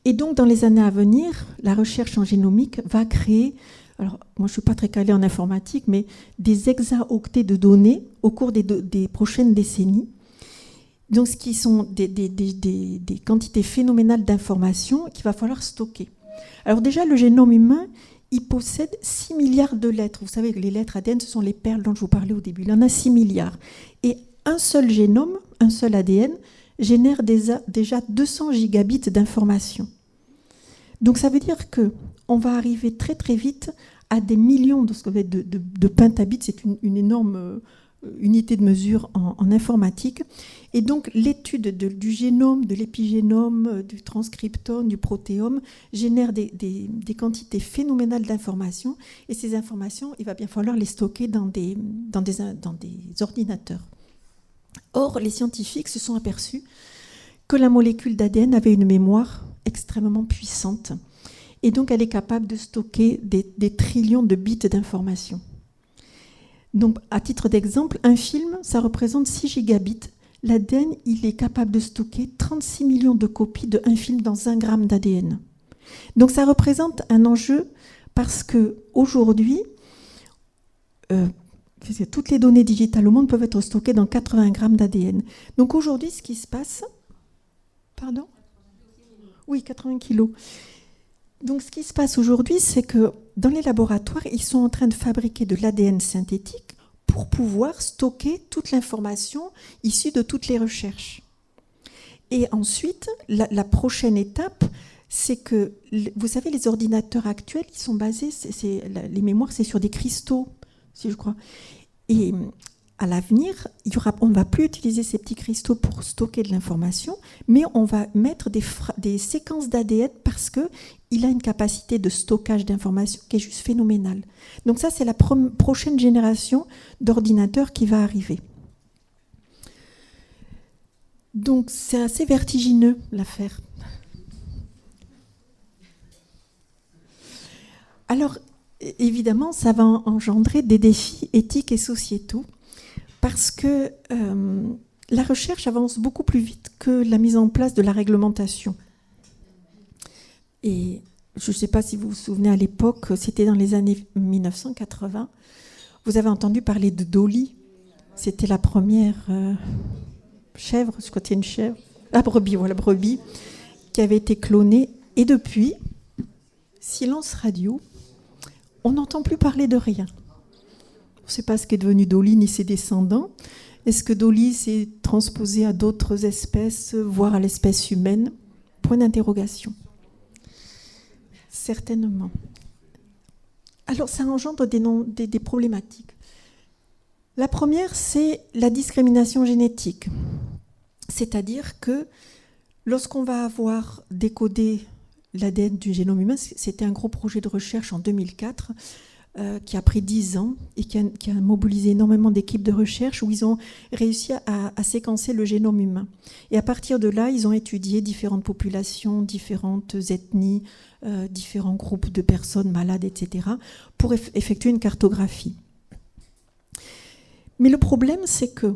Et donc, dans les années à venir, la recherche en génomique va créer, alors moi je ne suis pas très calée en informatique, mais des hexaoctets de données au cours des prochaines décennies. Donc, ce qui sont des quantités phénoménales d'informations qu'il va falloir stocker. Alors déjà, le génome humain, il possède 6 milliards de lettres. Vous savez que les lettres ADN, ce sont les perles dont je vous parlais au début. Il y en a 6 milliards. Et un seul génome, un seul ADN, génère déjà 200 gigabits d'informations. Donc ça veut dire qu'on va arriver très très vite à des millions de pentabits, c'est une énorme unité de mesure en informatique. Et donc, l'étude du génome, de l'épigénome, du transcriptome, du protéome génère des quantités phénoménales d'informations. Et ces informations, il va bien falloir les stocker dans des ordinateurs. Or, les scientifiques se sont aperçus que la molécule d'ADN avait une mémoire extrêmement puissante. Et donc, elle est capable de stocker des trillions de bits d'informations. Donc, à titre d'exemple, un film, ça représente 6 gigabits. L'ADN, il est capable de stocker 36 millions de copies d'un film dans 1 gramme d'ADN. Donc, ça représente un enjeu parce qu'aujourd'hui, toutes les données digitales au monde peuvent être stockées dans 80 grammes d'ADN. Donc, aujourd'hui, ce qui se passe... Pardon ? Oui, 80 kilos. Donc, ce qui se passe aujourd'hui, c'est que dans les laboratoires, ils sont en train de fabriquer de l'ADN synthétique pour pouvoir stocker toute l'information issue de toutes les recherches. Et ensuite, la prochaine étape, c'est que, vous savez, les ordinateurs actuels, ils sont basés, les mémoires, c'est sur des cristaux, si je crois. Et à l'avenir, on ne va plus utiliser ces petits cristaux pour stocker de l'information, mais on va mettre des séquences d'ADN parce qu'il a une capacité de stockage d'informations qui est juste phénoménale. Donc ça, c'est la prochaine génération d'ordinateurs qui va arriver. Donc c'est assez vertigineux, l'affaire. Alors, évidemment, ça va engendrer des défis éthiques et sociétaux. Parce que la recherche avance beaucoup plus vite que la mise en place de la réglementation. Et je ne sais pas si vous vous souvenez, à l'époque, c'était dans les années 1980, vous avez entendu parler de Dolly. C'était la première chèvre, je crois que c'est une chèvre, la brebis, qui avait été clonée. Et depuis, silence radio, on n'entend plus parler de rien. On ne sait pas ce qu'est devenu Dolly ni ses descendants. Est-ce que Dolly s'est transposée à d'autres espèces, voire à l'espèce humaine ? Point d'interrogation. Certainement. Alors, ça engendre des problématiques. La première, c'est la discrimination génétique. C'est-à-dire que lorsqu'on va avoir décodé l'ADN du génome humain, c'était un gros projet de recherche en 2004, qui a pris 10 ans et qui a mobilisé énormément d'équipes de recherche où ils ont réussi à séquencer le génome humain. Et à partir de là, ils ont étudié différentes populations, différentes ethnies, différents groupes de personnes malades, etc., pour effectuer une cartographie. Mais le problème, c'est que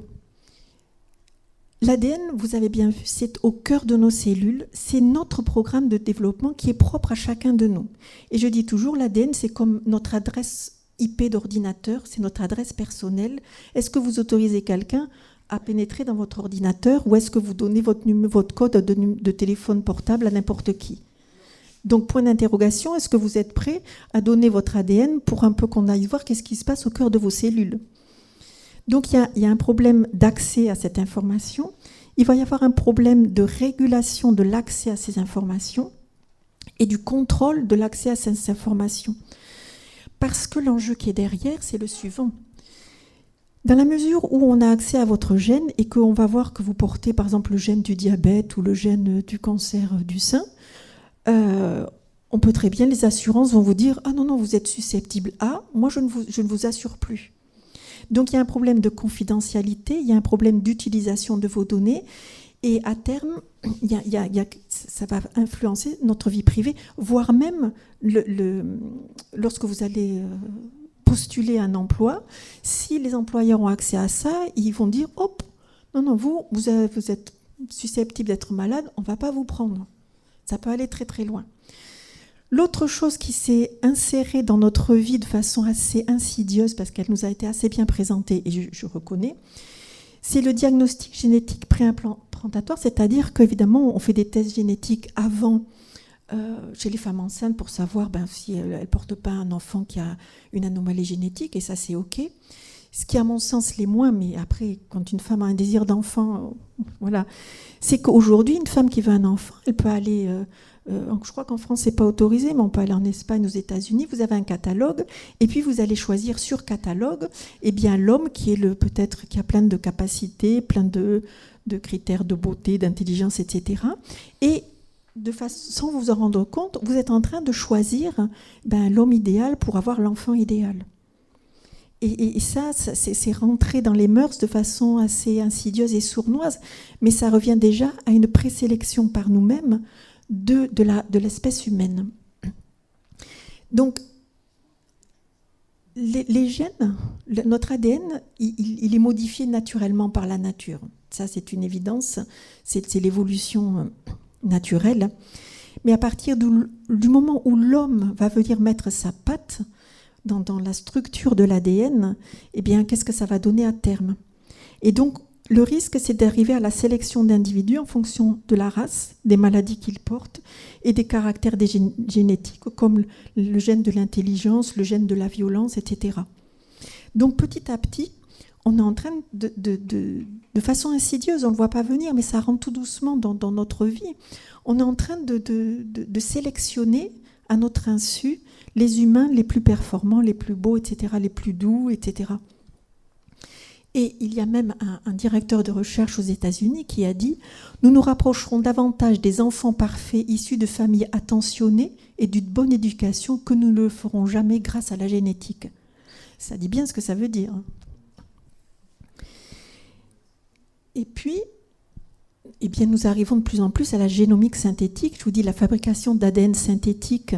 l'ADN, vous avez bien vu, c'est au cœur de nos cellules, c'est notre programme de développement qui est propre à chacun de nous. Et je dis toujours, l'ADN, c'est comme notre adresse IP d'ordinateur, c'est notre adresse personnelle. Est-ce que vous autorisez quelqu'un à pénétrer dans votre ordinateur ou est-ce que vous donnez votre code de téléphone portable à n'importe qui ? Donc, point d'interrogation, est-ce que vous êtes prêt à donner votre ADN pour un peu qu'on aille voir qu'est-ce qui se passe au cœur de vos cellules ? Donc, il y a un problème d'accès à cette information. Il va y avoir un problème de régulation de l'accès à ces informations et du contrôle de l'accès à ces informations. Parce que l'enjeu qui est derrière, c'est le suivant. Dans la mesure où on a accès à votre gène et qu'on va voir que vous portez, par exemple, le gène du diabète ou le gène du cancer du sein, on peut très bien, les assurances vont vous dire « Ah non, vous êtes susceptible à, moi je ne vous assure plus ». Donc, il y a un problème de confidentialité, il y a un problème d'utilisation de vos données et à terme, ça va influencer notre vie privée, voire même lorsque vous allez postuler un emploi, si les employeurs ont accès à ça, ils vont dire « Hop, non, vous êtes susceptible d'être malade, on ne va pas vous prendre ». Ça peut aller très très loin. L'autre chose qui s'est insérée dans notre vie de façon assez insidieuse, parce qu'elle nous a été assez bien présentée, et je reconnais, c'est le diagnostic génétique préimplantatoire, c'est-à-dire qu'évidemment, on fait des tests génétiques avant chez les femmes enceintes pour savoir si elles ne portent pas un enfant qui a une anomalie génétique, et ça c'est OK. ce qui à mon sens l'est moins, mais après, quand une femme a un désir d'enfant, voilà, c'est qu'aujourd'hui, une femme qui veut un enfant, elle peut aller, je crois qu'en France, c'est pas autorisé, mais on peut aller en Espagne, aux États-Unis, vous avez un catalogue, et puis vous allez choisir sur catalogue, eh bien, l'homme qui est peut-être, qui a plein de capacités, plein de critères de beauté, d'intelligence, etc. Et sans vous en rendre compte, vous êtes en train de choisir l'homme idéal pour avoir l'enfant idéal. Et ça, c'est rentré dans les mœurs de façon assez insidieuse et sournoise, mais ça revient déjà à une présélection par nous-mêmes de l'espèce humaine. Donc, les gènes, notre ADN, il est modifié naturellement par la nature. Ça, c'est une évidence, c'est l'évolution naturelle. Mais à partir du moment où l'homme va venir mettre sa patte dans la structure de l'ADN, eh bien, qu'est-ce que ça va donner à terme? Et donc, le risque, c'est d'arriver à la sélection d'individus en fonction de la race, des maladies qu'ils portent et des caractères génétiques, comme le gène de l'intelligence, le gène de la violence, etc. Donc, petit à petit, on est en train de façon insidieuse, on ne le voit pas venir, mais ça rentre tout doucement dans notre vie. On est en train de sélectionner à notre insu les humains les plus performants, les plus beaux, etc., les plus doux, etc. Et il y a même un directeur de recherche aux États-Unis qui a dit « Nous nous rapprocherons davantage des enfants parfaits issus de familles attentionnées et d'une bonne éducation que nous ne le ferons jamais grâce à la génétique. » Ça dit bien ce que ça veut dire. Et puis, eh bien, nous arrivons de plus en plus à la génomique synthétique, je vous dis la fabrication d'ADN synthétique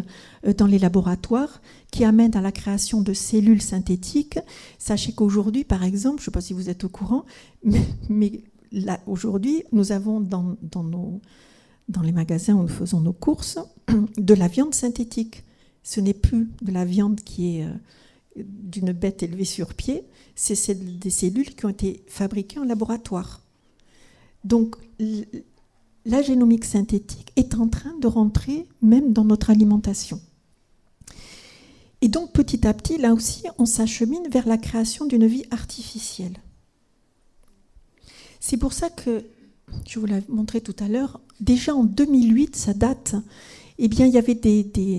dans les laboratoires qui amène à la création de cellules synthétiques. Sachez qu'aujourd'hui, par exemple, je ne sais pas si vous êtes au courant, mais là, aujourd'hui, nous avons dans les magasins où nous faisons nos courses de la viande synthétique. Ce n'est plus de la viande qui est d'une bête élevée sur pied, c'est des cellules qui ont été fabriquées en laboratoire. Donc, la génomique synthétique est en train de rentrer même dans notre alimentation. Et donc, petit à petit, là aussi, on s'achemine vers la création d'une vie artificielle. C'est pour ça que, je vous l'ai montré tout à l'heure, déjà en 2008, ça date, eh bien, il y avait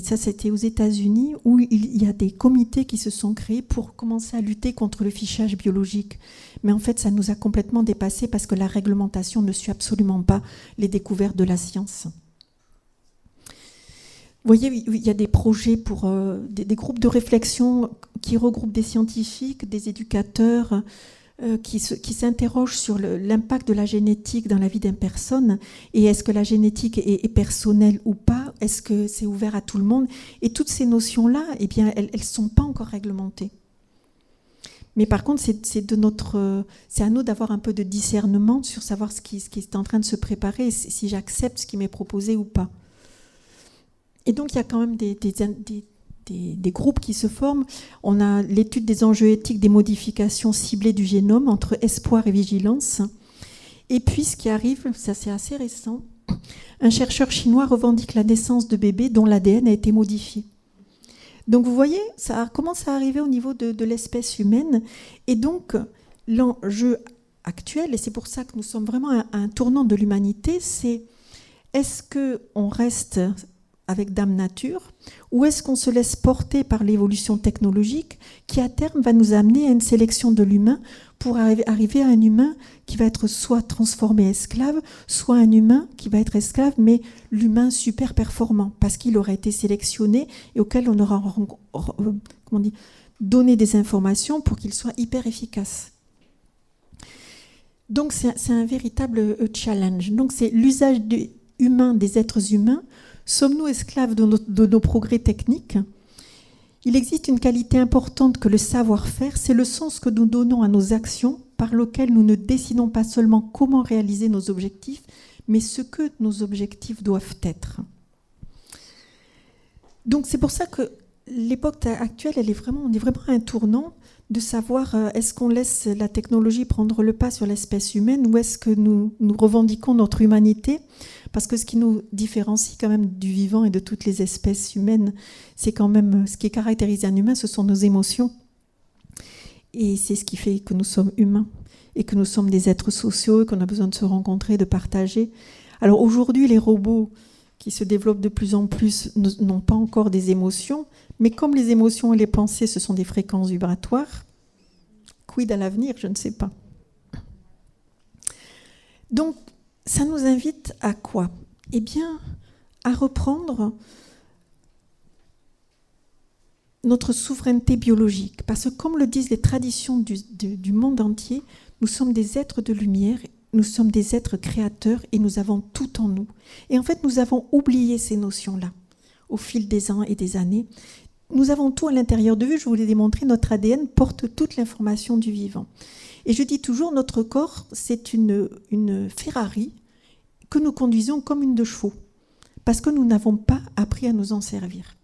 ça c'était aux États-Unis, où il y a des comités qui se sont créés pour commencer à lutter contre le fichage biologique. Mais en fait, ça nous a complètement dépassé parce que la réglementation ne suit absolument pas les découvertes de la science. Vous voyez, il y a des projets pour des groupes de réflexion qui regroupent des scientifiques, des éducateurs, qui s'interrogent sur l'impact de la génétique dans la vie d'une personne, et est-ce que la génétique est personnelle ou pas, est-ce que c'est ouvert à tout le monde, et toutes ces notions-là, eh bien, elles ne sont pas encore réglementées. Mais par contre, c'est à nous d'avoir un peu de discernement sur savoir ce qui est en train de se préparer, et si j'accepte ce qui m'est proposé ou pas. Et donc, il y a quand même des groupes qui se forment. On a l'étude des enjeux éthiques des modifications ciblées du génome entre espoir et vigilance. Et puis, ce qui arrive, ça c'est assez récent, un chercheur chinois revendique la naissance de bébés dont l'ADN a été modifié. Donc, vous voyez, ça commence à arriver au niveau de l'espèce humaine. Et donc, l'enjeu actuel, et c'est pour ça que nous sommes vraiment à un tournant de l'humanité, c'est est-ce qu'on reste avec Dame Nature, ou est-ce qu'on se laisse porter par l'évolution technologique qui, à terme, va nous amener à une sélection de l'humain pour arriver à un humain qui va être soit transformé esclave, soit un humain qui va être esclave, mais l'humain super performant, parce qu'il aurait été sélectionné et auquel on aura donné des informations pour qu'il soit hyper efficace. Donc c'est un véritable challenge. Donc c'est l'usage humain des êtres humains. Sommes-nous esclaves de nos progrès techniques ? Il existe une qualité importante que le savoir-faire, c'est le sens que nous donnons à nos actions par lequel nous ne décidons pas seulement comment réaliser nos objectifs, mais ce que nos objectifs doivent être. Donc c'est pour ça que l'époque actuelle, on est vraiment à un tournant de savoir est-ce qu'on laisse la technologie prendre le pas sur l'espèce humaine ou est-ce que nous revendiquons notre humanité ? Parce que ce qui nous différencie quand même du vivant et de toutes les espèces humaines, c'est quand même ce qui caractérise un humain, ce sont nos émotions. Et c'est ce qui fait que nous sommes humains et que nous sommes des êtres sociaux et qu'on a besoin de se rencontrer, de partager. Alors aujourd'hui, les robots qui se développent de plus en plus n'ont pas encore des émotions, mais comme les émotions et les pensées, ce sont des fréquences vibratoires, quid à l'avenir, je ne sais pas. Donc, ça nous invite à quoi ? Eh bien, à reprendre notre souveraineté biologique. Parce que comme le disent les traditions du monde entier, nous sommes des êtres de lumière, nous sommes des êtres créateurs et nous avons tout en nous. Et en fait, nous avons oublié ces notions-là au fil des ans et des années. Nous avons tout à l'intérieur de nous. Je vous l'ai démontré, notre ADN porte toute l'information du vivant. Et je dis toujours, notre corps, c'est une Ferrari que nous conduisons comme une de chevaux, parce que nous n'avons pas appris à nous en servir.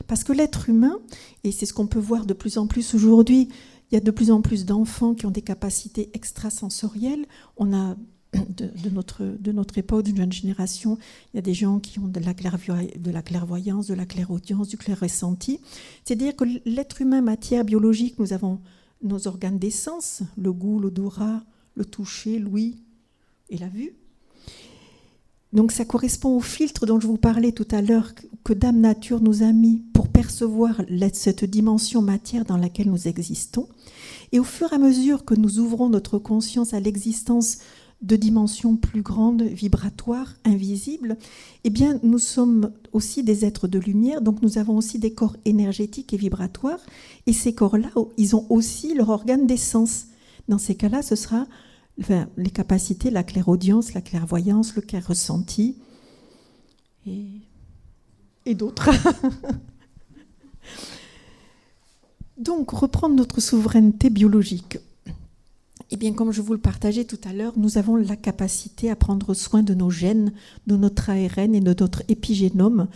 Parce que l'être humain, et c'est ce qu'on peut voir de plus en plus aujourd'hui, il y a de plus en plus d'enfants qui ont des capacités extrasensorielles. On a, de notre époque, d'une jeune génération, il y a des gens qui ont de la clairvoyance, de la clairaudience, du clair-ressenti. C'est-à-dire que l'être humain, matière biologique, nous avons nos organes des sens, le goût, l'odorat, le toucher, l'ouïe et la vue. Donc ça correspond au filtre dont je vous parlais tout à l'heure, que Dame Nature nous a mis pour percevoir cette dimension matière dans laquelle nous existons. Et au fur et à mesure que nous ouvrons notre conscience à l'existence de dimensions plus grandes, vibratoires, invisibles, eh bien nous sommes aussi des êtres de lumière, donc nous avons aussi des corps énergétiques et vibratoires, et ces corps-là, ils ont aussi leur organe d'essence. Dans ces cas-là, ce sera les capacités, la clairaudience, la clairvoyance, le clair-ressenti et d'autres. Donc, reprendre notre souveraineté biologique. Eh bien, comme je vous le partageais tout à l'heure, nous avons la capacité à prendre soin de nos gènes, de notre ARN et de notre épigénome,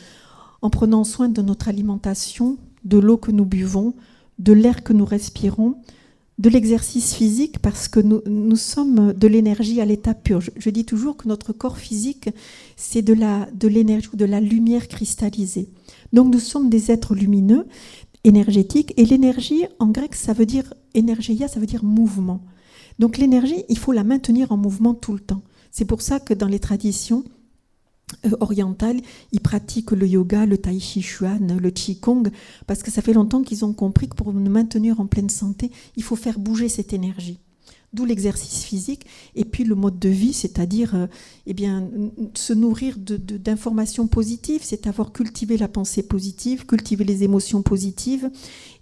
en prenant soin de notre alimentation, de l'eau que nous buvons, de l'air que nous respirons, de l'exercice physique, parce que nous sommes de l'énergie à l'état pur. Je dis toujours que notre corps physique, c'est de l'énergie ou de la lumière cristallisée. Donc nous sommes des êtres lumineux, énergétiques, et l'énergie, en grec, ça veut dire énergia, ça veut dire mouvement. Donc l'énergie, il faut la maintenir en mouvement tout le temps. C'est pour ça que dans les traditions orientales, ils pratiquent le yoga, le tai chi chuan, le qigong, parce que ça fait longtemps qu'ils ont compris que pour nous maintenir en pleine santé, il faut faire bouger cette énergie. D'où l'exercice physique et puis le mode de vie, c'est-à-dire se nourrir d'informations positives, c'est avoir cultivé la pensée positive, cultiver les émotions positives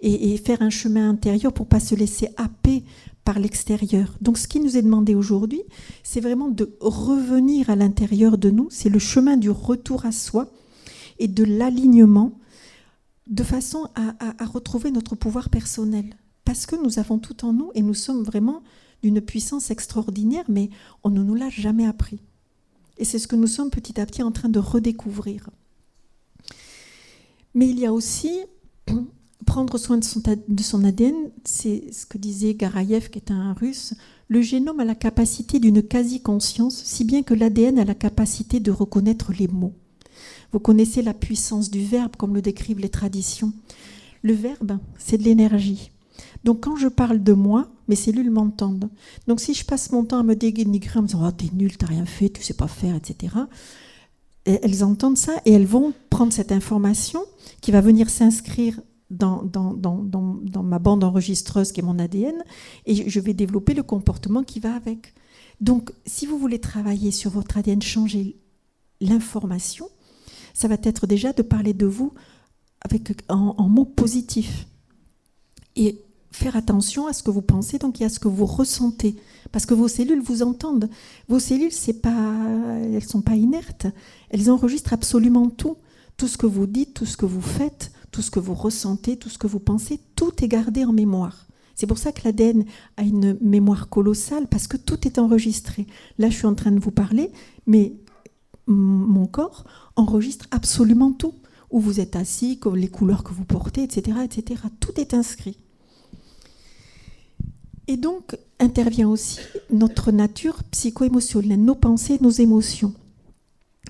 et faire un chemin intérieur pour ne pas se laisser happer par l'extérieur. Donc ce qui nous est demandé aujourd'hui, c'est vraiment de revenir à l'intérieur de nous, c'est le chemin du retour à soi et de l'alignement de façon à retrouver notre pouvoir personnel. Parce que nous avons tout en nous et nous sommes vraiment d'une puissance extraordinaire, mais on ne nous l'a jamais appris. Et c'est ce que nous sommes petit à petit en train de redécouvrir. Mais il y a aussi prendre soin de son ADN, c'est ce que disait Garaïev, qui est un Russe. Le génome a la capacité d'une quasi-conscience, si bien que l'ADN a la capacité de reconnaître les mots. Vous connaissez la puissance du verbe, comme le décrivent les traditions. Le verbe, c'est de l'énergie. Donc quand je parle de moi, mes cellules m'entendent. Donc si je passe mon temps à me dénigrer, en me disant « Oh, t'es nul, t'as rien fait, tu sais pas faire, etc. » Elles entendent ça et elles vont prendre cette information qui va venir s'inscrire dans ma bande enregistreuse qui est mon ADN, et je vais développer le comportement qui va avec. Donc, si vous voulez travailler sur votre ADN, changer l'information, ça va être déjà de parler de vous en mots positifs. Et faire attention à ce que vous pensez, donc et à ce que vous ressentez. Parce que vos cellules vous entendent. Vos cellules, elles ne sont pas inertes. Elles enregistrent absolument tout. Tout ce que vous dites, tout ce que vous faites, tout ce que vous ressentez, tout ce que vous pensez, tout est gardé en mémoire. C'est pour ça que l'ADN a une mémoire colossale, parce que tout est enregistré. Là, je suis en train de vous parler, mais mon corps enregistre absolument tout. Où vous êtes assis, les couleurs que vous portez, etc., etc. Tout est inscrit. Et donc, intervient aussi notre nature psycho-émotionnelle, nos pensées, nos émotions.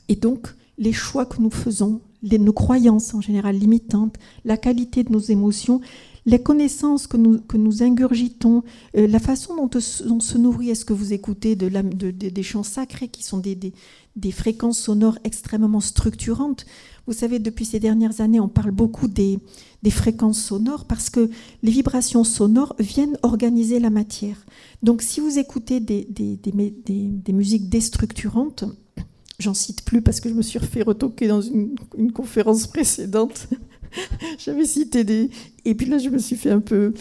Et donc, les choix que nous faisons, nos croyances en général limitantes, la qualité de nos émotions, les connaissances que nous ingurgitons, la façon dont on se nourrit. Est-ce que vous écoutez des chants sacrés qui sont des fréquences sonores extrêmement structurantes? Vous savez, depuis ces dernières années, on parle beaucoup des fréquences sonores parce que les vibrations sonores viennent organiser la matière. Donc, si vous écoutez des musiques déstructurantes, j'en cite plus parce que je me suis fait retoquer dans une conférence précédente. J'avais cité et puis là, je me suis fait un peu...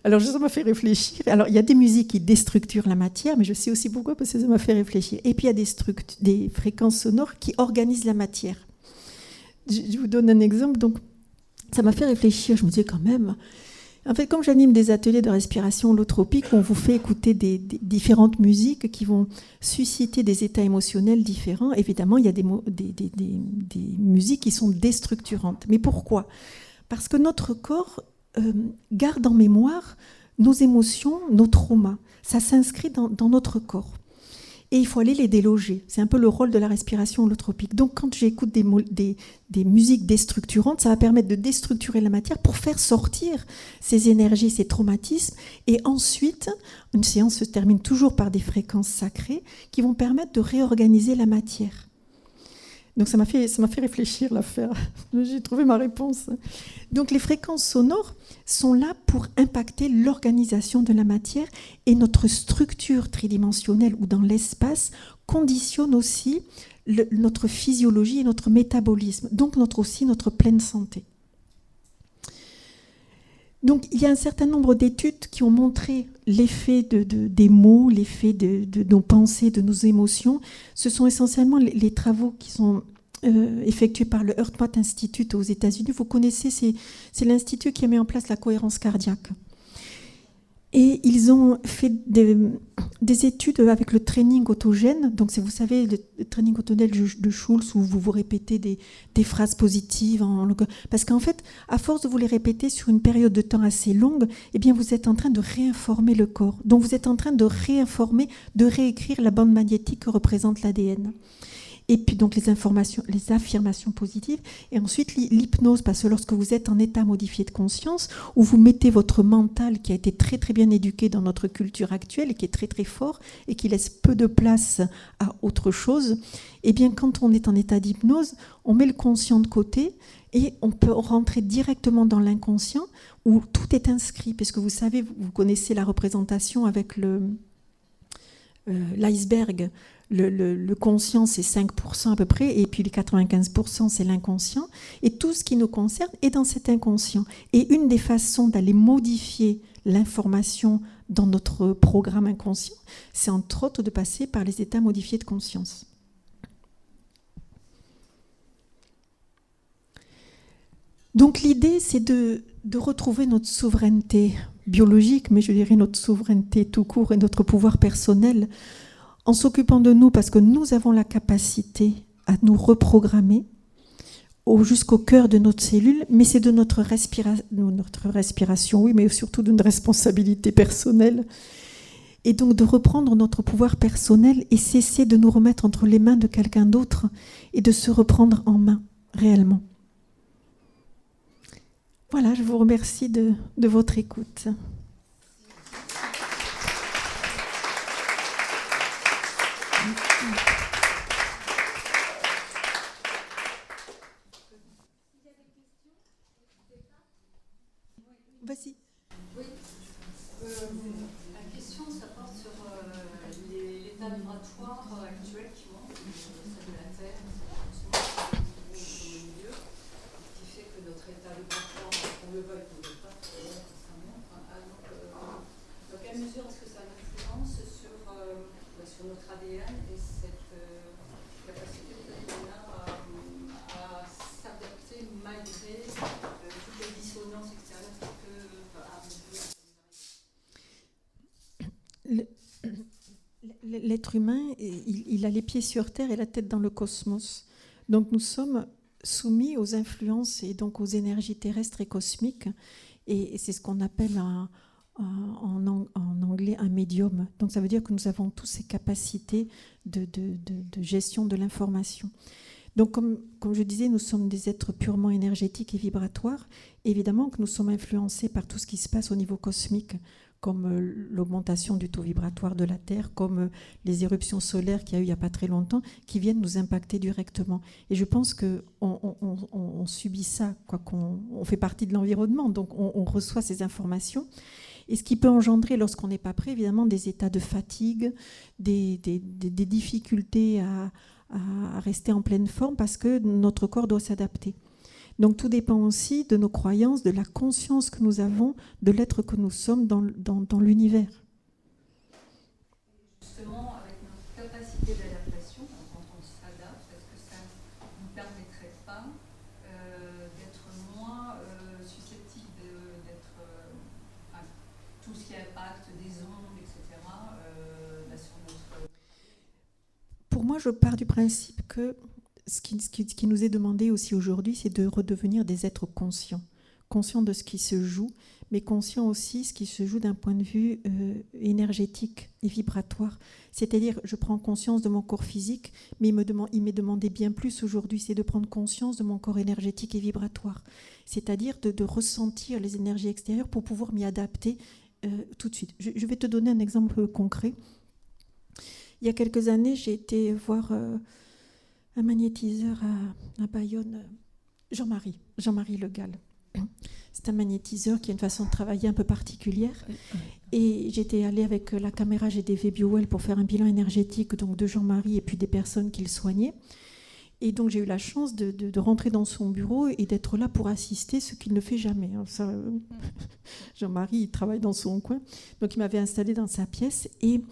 Alors, ça m'a fait réfléchir. Alors, il y a des musiques qui déstructurent la matière, mais je sais aussi pourquoi, parce que ça m'a fait réfléchir. Et puis, il y a des fréquences sonores qui organisent la matière. Je vous donne un exemple. Donc, ça m'a fait réfléchir. Je me disais quand même... En fait, comme j'anime des ateliers de respiration holotropique, on vous fait écouter des différentes musiques qui vont susciter des états émotionnels différents. Évidemment, il y a des musiques qui sont déstructurantes. Mais pourquoi ? Parce que notre corps garde en mémoire nos émotions, nos traumas. Ça s'inscrit dans notre corps. Et il faut aller les déloger. C'est un peu le rôle de la respiration holotropique. Donc, quand j'écoute des musiques déstructurantes, ça va permettre de déstructurer la matière pour faire sortir ces énergies, ces traumatismes. Et ensuite, une séance se termine toujours par des fréquences sacrées qui vont permettre de réorganiser la matière. Donc, ça m'a fait réfléchir l'affaire. J'ai trouvé ma réponse. Donc, les fréquences sonores sont là pour impacter l'organisation de la matière et notre structure tridimensionnelle ou dans l'espace conditionne aussi notre physiologie et notre métabolisme, donc aussi notre pleine santé. Donc, il y a un certain nombre d'études qui ont montré l'effet des mots, l'effet de nos pensées, de nos émotions. Ce sont essentiellement les travaux qui sont effectués par le HeartMath Institute aux États-Unis. Vous connaissez, c'est l'institut qui a mis en place la cohérence cardiaque. Et ils ont fait des études avec le training autogène. Donc, vous savez, le training autogène de Schulz, où vous vous répétez des phrases positives. Parce qu'en fait, à force de vous les répéter sur une période de temps assez longue, eh bien, vous êtes en train de réinformer le corps. Donc, vous êtes en train de réinformer, de réécrire la bande magnétique que représente l'ADN. Et puis donc les affirmations positives, et ensuite l'hypnose, parce que lorsque vous êtes en état modifié de conscience, où vous mettez votre mental qui a été très très bien éduqué dans notre culture actuelle et qui est très très fort et qui laisse peu de place à autre chose, et bien quand on est en état d'hypnose, on met le conscient de côté et on peut rentrer directement dans l'inconscient où tout est inscrit, parce que vous savez, vous connaissez la représentation avec l'iceberg. Le conscient, c'est 5% à peu près, et puis les 95%, c'est l'inconscient. Et tout ce qui nous concerne est dans cet inconscient. Et une des façons d'aller modifier l'information dans notre programme inconscient, c'est entre autres de passer par les états modifiés de conscience. Donc l'idée, c'est de retrouver notre souveraineté biologique, mais je dirais notre souveraineté tout court et notre pouvoir personnel, en s'occupant de nous, parce que nous avons la capacité à nous reprogrammer jusqu'au cœur de notre cellule, mais c'est de notre respiration, oui, mais surtout d'une responsabilité personnelle. Et donc de reprendre notre pouvoir personnel et cesser de nous remettre entre les mains de quelqu'un d'autre et de se reprendre en main, réellement. Voilà, je vous remercie de votre écoute. Vas-y.
Oui. La question, ça porte sur l'état vibratoire actuel qui monte, celle de la Terre, au milieu, qui fait que notre état vibratoire, qu'on le veuille, qu'on ne le veuille pas, ça monte. Dans quelle mesure est-ce que ça a une influence sur notre ADN et cette capacité qu'on a à s'adapter malgré toutes les dissonances extérieures qui peuvent arriver.
L'être humain, il a les pieds sur terre et la tête dans le cosmos. Donc nous sommes soumis aux influences et donc aux énergies terrestres et cosmiques. Et c'est ce qu'on appelle en anglais un médium. Donc ça veut dire que nous avons tous ces capacités de gestion de l'information. Donc, comme je disais, nous sommes des êtres purement énergétiques et vibratoires. Évidemment que nous sommes influencés par tout ce qui se passe au niveau cosmique, comme l'augmentation du taux vibratoire de la Terre, comme les éruptions solaires qu'il y a eu il n'y a pas très longtemps, qui viennent nous impacter directement. Et je pense qu'on subit ça, on fait partie de l'environnement, donc on reçoit ces informations. Et ce qui peut engendrer, lorsqu'on n'est pas prêt, évidemment, des états de fatigue, des difficultés à rester en pleine forme parce que notre corps doit s'adapter. Donc tout dépend aussi de nos croyances, de la conscience que nous avons, de l'être que nous sommes dans l'univers.
Justement, avec notre capacité d'adaptation, quand on s'adapte, est-ce que ça ne nous permettrait pas d'être moins susceptible d'être... tout ce qui impacte des ondes, etc., sur notre...
Pour moi, je pars du principe que ce qui nous est demandé aussi aujourd'hui, c'est de redevenir des êtres conscients. Conscients de ce qui se joue, mais conscients aussi de ce qui se joue d'un point de vue énergétique et vibratoire. C'est-à-dire, je prends conscience de mon corps physique, mais il m'est demandé bien plus aujourd'hui, c'est de prendre conscience de mon corps énergétique et vibratoire. C'est-à-dire de ressentir les énergies extérieures pour pouvoir m'y adapter tout de suite. Je vais te donner un exemple concret. Il y a quelques années, j'ai été voir un magnétiseur à Bayonne, Jean-Marie Le Gall. C'est un magnétiseur qui a une façon de travailler un peu particulière. Et j'étais allée avec la caméra GDV BioWell pour faire un bilan énergétique donc de Jean-Marie et puis des personnes qu'il soignait. Et donc j'ai eu la chance de rentrer dans son bureau et d'être là pour assister, ce qu'il ne fait jamais. Alors ça, Jean-Marie, il travaille dans son coin. Donc il m'avait installée dans sa pièce et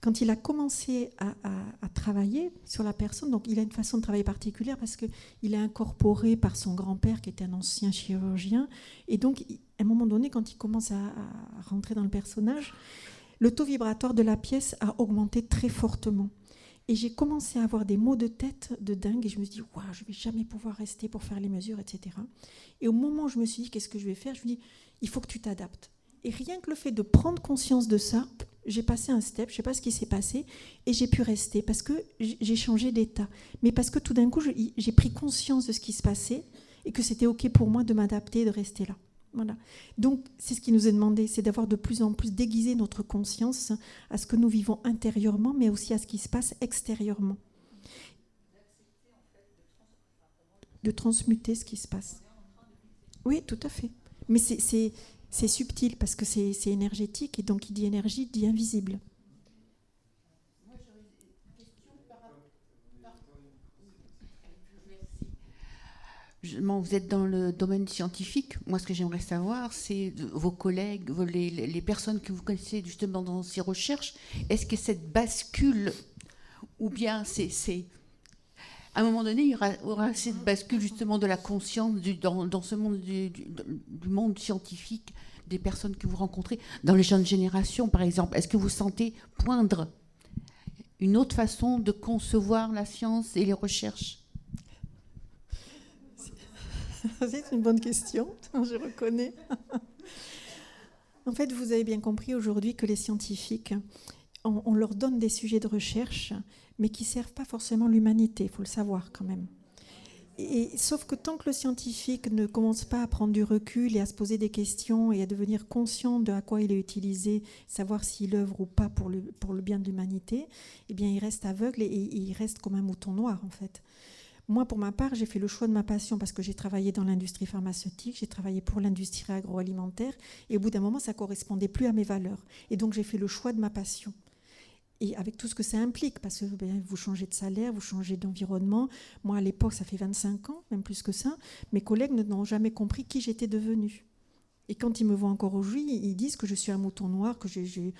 quand il a commencé à travailler sur la personne, donc il a une façon de travailler particulière parce qu'il est incorporé par son grand-père qui était un ancien chirurgien. Et donc, à un moment donné, quand il commence à rentrer dans le personnage, le taux vibratoire de la pièce a augmenté très fortement. Et j'ai commencé à avoir des maux de tête de dingue et je me suis dit, waouh, je ne vais jamais pouvoir rester pour faire les mesures, etc. Et au moment où je me suis dit, qu'est-ce que je vais faire, je me dis, il faut que tu t'adaptes. Et rien que le fait de prendre conscience de ça, j'ai passé un step, je ne sais pas ce qui s'est passé, et j'ai pu rester parce que j'ai changé d'état. Mais parce que tout d'un coup, j'ai pris conscience de ce qui se passait et que c'était OK pour moi de m'adapter et de rester là. Voilà. Donc, c'est ce qui nous est demandé, c'est d'avoir de plus en plus déguisé notre conscience à ce que nous vivons intérieurement, mais aussi à ce qui se passe extérieurement. De transmuter ce qui se passe. Oui, tout à fait. Mais c'est subtil parce que c'est énergétique et donc qui dit énergie dit invisible.
Moi j'aurais une question par rapport. Vous êtes dans le domaine scientifique. Moi, ce que j'aimerais savoir, c'est vos collègues, les personnes que vous connaissez justement dans ces recherches. Est-ce que cette bascule, ou bien c'est à un moment donné, il y aura cette bascule justement de la conscience dans ce monde du monde scientifique, des personnes que vous rencontrez, dans les jeunes générations par exemple. Est-ce que vous sentez poindre une autre façon de concevoir la science et les recherches ?
C'est une bonne question, je reconnais. En fait, vous avez bien compris aujourd'hui que les scientifiques, on leur donne des sujets de recherche, mais qui ne servent pas forcément l'humanité, il faut le savoir quand même. Sauf que tant que le scientifique ne commence pas à prendre du recul et à se poser des questions et à devenir conscient de à quoi il est utilisé, savoir s'il œuvre ou pas pour le bien de l'humanité, eh bien il reste aveugle et il reste comme un mouton noir en fait. Moi, pour ma part, j'ai fait le choix de ma passion parce que j'ai travaillé dans l'industrie pharmaceutique, j'ai travaillé pour l'industrie agroalimentaire et au bout d'un moment, ça ne correspondait plus à mes valeurs. Et donc, j'ai fait le choix de ma passion. Et avec tout ce que ça implique, parce que vous changez de salaire, vous changez d'environnement. Moi, à l'époque, ça fait 25 ans, même plus que ça. Mes collègues n'ont jamais compris qui j'étais devenue. Et quand ils me voient encore aujourd'hui, ils disent que je suis un mouton noir, que j'ai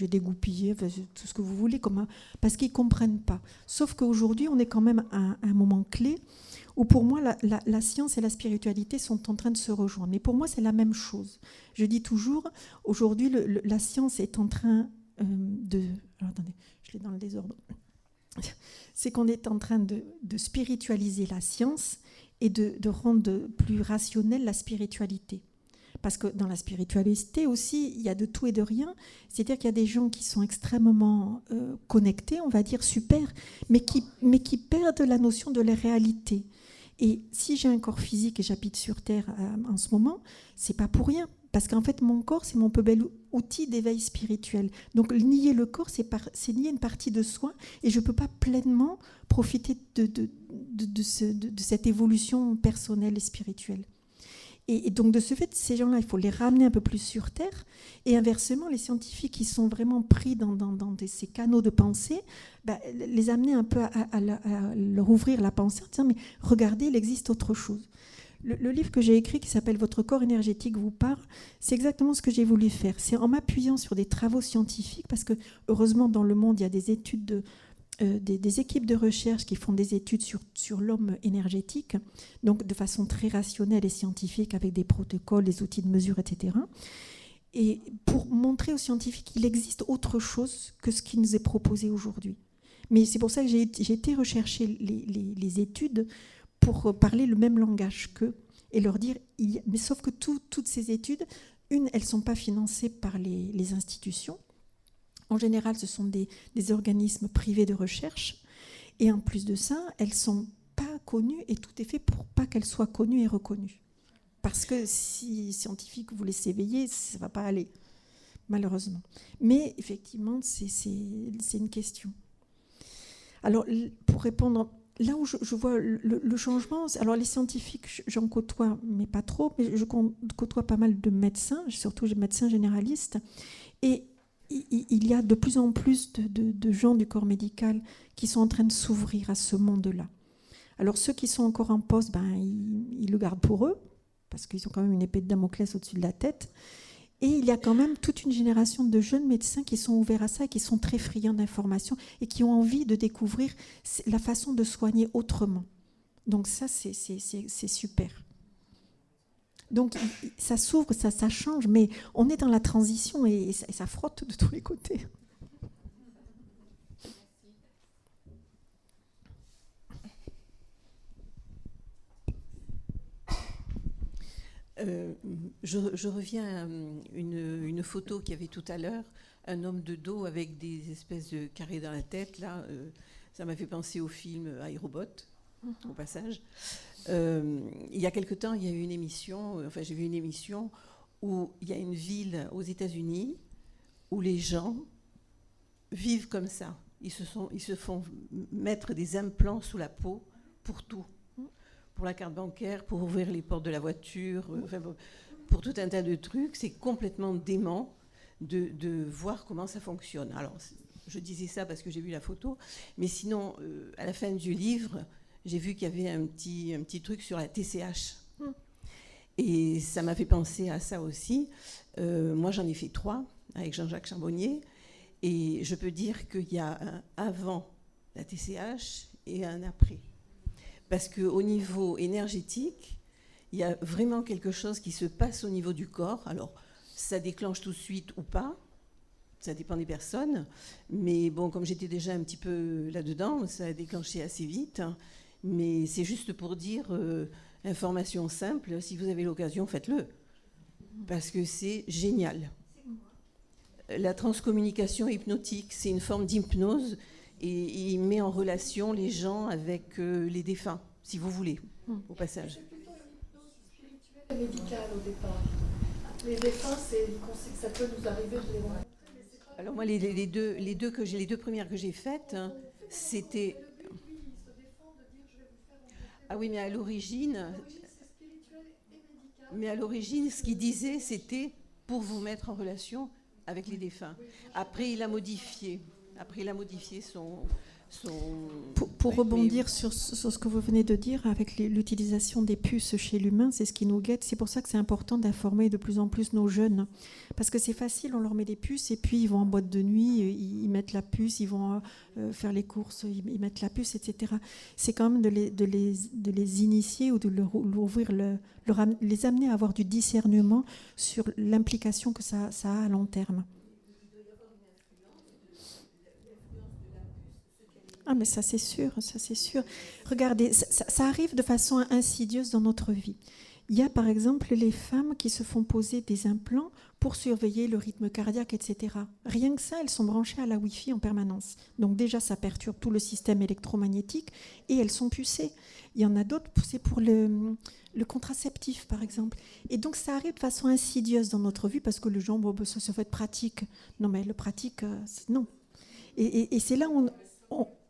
dégoupillé, enfin, tout ce que vous voulez, parce qu'ils ne comprennent pas. Sauf qu'aujourd'hui, on est quand même à un moment clé où pour moi, la science et la spiritualité sont en train de se rejoindre. Et pour moi, c'est la même chose. Je dis toujours, aujourd'hui, la science est en train alors, attendez, je l'ai dans le désordre. C'est qu'on est en train de spiritualiser la science et de rendre plus rationnelle la spiritualité. Parce que dans la spiritualité aussi, il y a de tout et de rien. C'est-à-dire qu'il y a des gens qui sont extrêmement connectés, on va dire super, mais qui perdent la notion de la réalité. Et si j'ai un corps physique et j'habite sur Terre en ce moment, c'est pas pour rien. Parce qu'en fait, mon corps, c'est mon plus bel outil d'éveil spirituel. Donc, nier le corps, c'est nier une partie de soi. Et je ne peux pas pleinement profiter de cette évolution personnelle et spirituelle. Et donc, de ce fait, ces gens-là, il faut les ramener un peu plus sur Terre. Et inversement, les scientifiques qui sont vraiment pris dans ces canaux de pensée, les amener un peu à leur ouvrir la pensée en disant, mais regardez, il existe autre chose. Le livre que j'ai écrit, qui s'appelle « Votre corps énergétique vous parle », c'est exactement ce que j'ai voulu faire. C'est en m'appuyant sur des travaux scientifiques, parce que heureusement, dans le monde, il y a des études des équipes de recherche qui font des études sur l'homme énergétique, donc de façon très rationnelle et scientifique, avec des protocoles, des outils de mesure, etc. Et pour montrer aux scientifiques qu'il existe autre chose que ce qui nous est proposé aujourd'hui. Mais c'est pour ça que j'ai été rechercher les études pour parler le même langage qu'eux et leur dire, mais sauf que toutes ces études, elles ne sont pas financées par les institutions. En général, ce sont des organismes privés de recherche. Et en plus de ça, elles ne sont pas connues et tout est fait pour pas qu'elles soient connues et reconnues. Parce que si les scientifiques voulaient s'éveiller, ça ne va pas aller, malheureusement. Mais effectivement, c'est une question. Alors, pour répondre, là où je vois le changement, alors les scientifiques, j'en côtoie, mais pas trop, mais je côtoie pas mal de médecins, surtout des médecins généralistes. Et il y a de plus en plus de gens du corps médical qui sont en train de s'ouvrir à ce monde-là. Alors ceux qui sont encore en poste, ils le gardent pour eux, parce qu'ils ont quand même une épée de Damoclès au-dessus de la tête. Et il y a quand même toute une génération de jeunes médecins qui sont ouverts à ça, et qui sont très friands d'informations et qui ont envie de découvrir la façon de soigner autrement. Donc ça, c'est super. Donc ça s'ouvre, ça change, mais on est dans la transition et ça frotte de tous les côtés.
Je reviens à une photo qu'il y avait tout à l'heure, un homme de dos avec des espèces de carrés dans la tête. Là, ça m'a fait penser au film iRobot, au passage. Il y a quelque temps, il y a eu une émission, j'ai vu une émission où il y a une ville aux États-Unis où les gens vivent comme ça. Ils se font mettre des implants sous la peau pour tout. Pour la carte bancaire, pour ouvrir les portes de la voiture, pour tout un tas de trucs. C'est complètement dément de voir comment ça fonctionne. Alors, je disais ça parce que j'ai vu la photo, mais sinon, à la fin du livre, j'ai vu qu'il y avait un petit truc sur la TCH. Et ça m'a fait penser à ça aussi. Moi, j'en ai fait 3 avec Jean-Jacques Charbonnier. Et je peux dire qu'il y a un avant la TCH et un après. Parce qu'au niveau énergétique, il y a vraiment quelque chose qui se passe au niveau du corps. Alors, ça déclenche tout de suite ou pas. Ça dépend des personnes. Mais bon, comme j'étais déjà un petit peu là-dedans, ça a déclenché assez vite. Mais c'est juste pour dire, information simple, si vous avez l'occasion, faites-le. Parce que c'est génial. La transcommunication hypnotique, c'est une forme d'hypnose et il met en relation les gens avec les défunts, si vous voulez, au passage.
C'est plutôt l'hypnose spirituelle et médicale au départ. Les défunts, ça peut nous arriver de les rencontrer.
Alors moi, les deux premières que j'ai faites, c'était... Ah oui, mais à l'origine, ce qu'il disait, c'était pour vous mettre en relation avec les défunts. Après, il a modifié son...
Pour rebondir sur ce que vous venez de dire, avec l'utilisation des puces chez l'humain, c'est ce qui nous guette. C'est pour ça que c'est important d'informer de plus en plus nos jeunes. Parce que c'est facile, on leur met des puces et puis ils vont en boîte de nuit, ils mettent la puce, ils vont faire les courses, ils mettent la puce, etc. C'est quand même de les initier ou de leur ouvrir, les amener à avoir du discernement sur l'implication que ça a à long terme. Ah, mais ça c'est sûr. Regardez, ça arrive de façon insidieuse dans notre vie. Il y a par exemple les femmes qui se font poser des implants pour surveiller le rythme cardiaque, etc. Rien que ça, elles sont branchées à la Wi-Fi en permanence. Donc déjà, ça perturbe tout le système électromagnétique et elles sont pucées. Il y en a d'autres, c'est pour le contraceptif, par exemple. Et donc, ça arrive de façon insidieuse dans notre vie parce que les gens, bon, ça va être pratique. Non, mais le pratique, non. Et c'est là où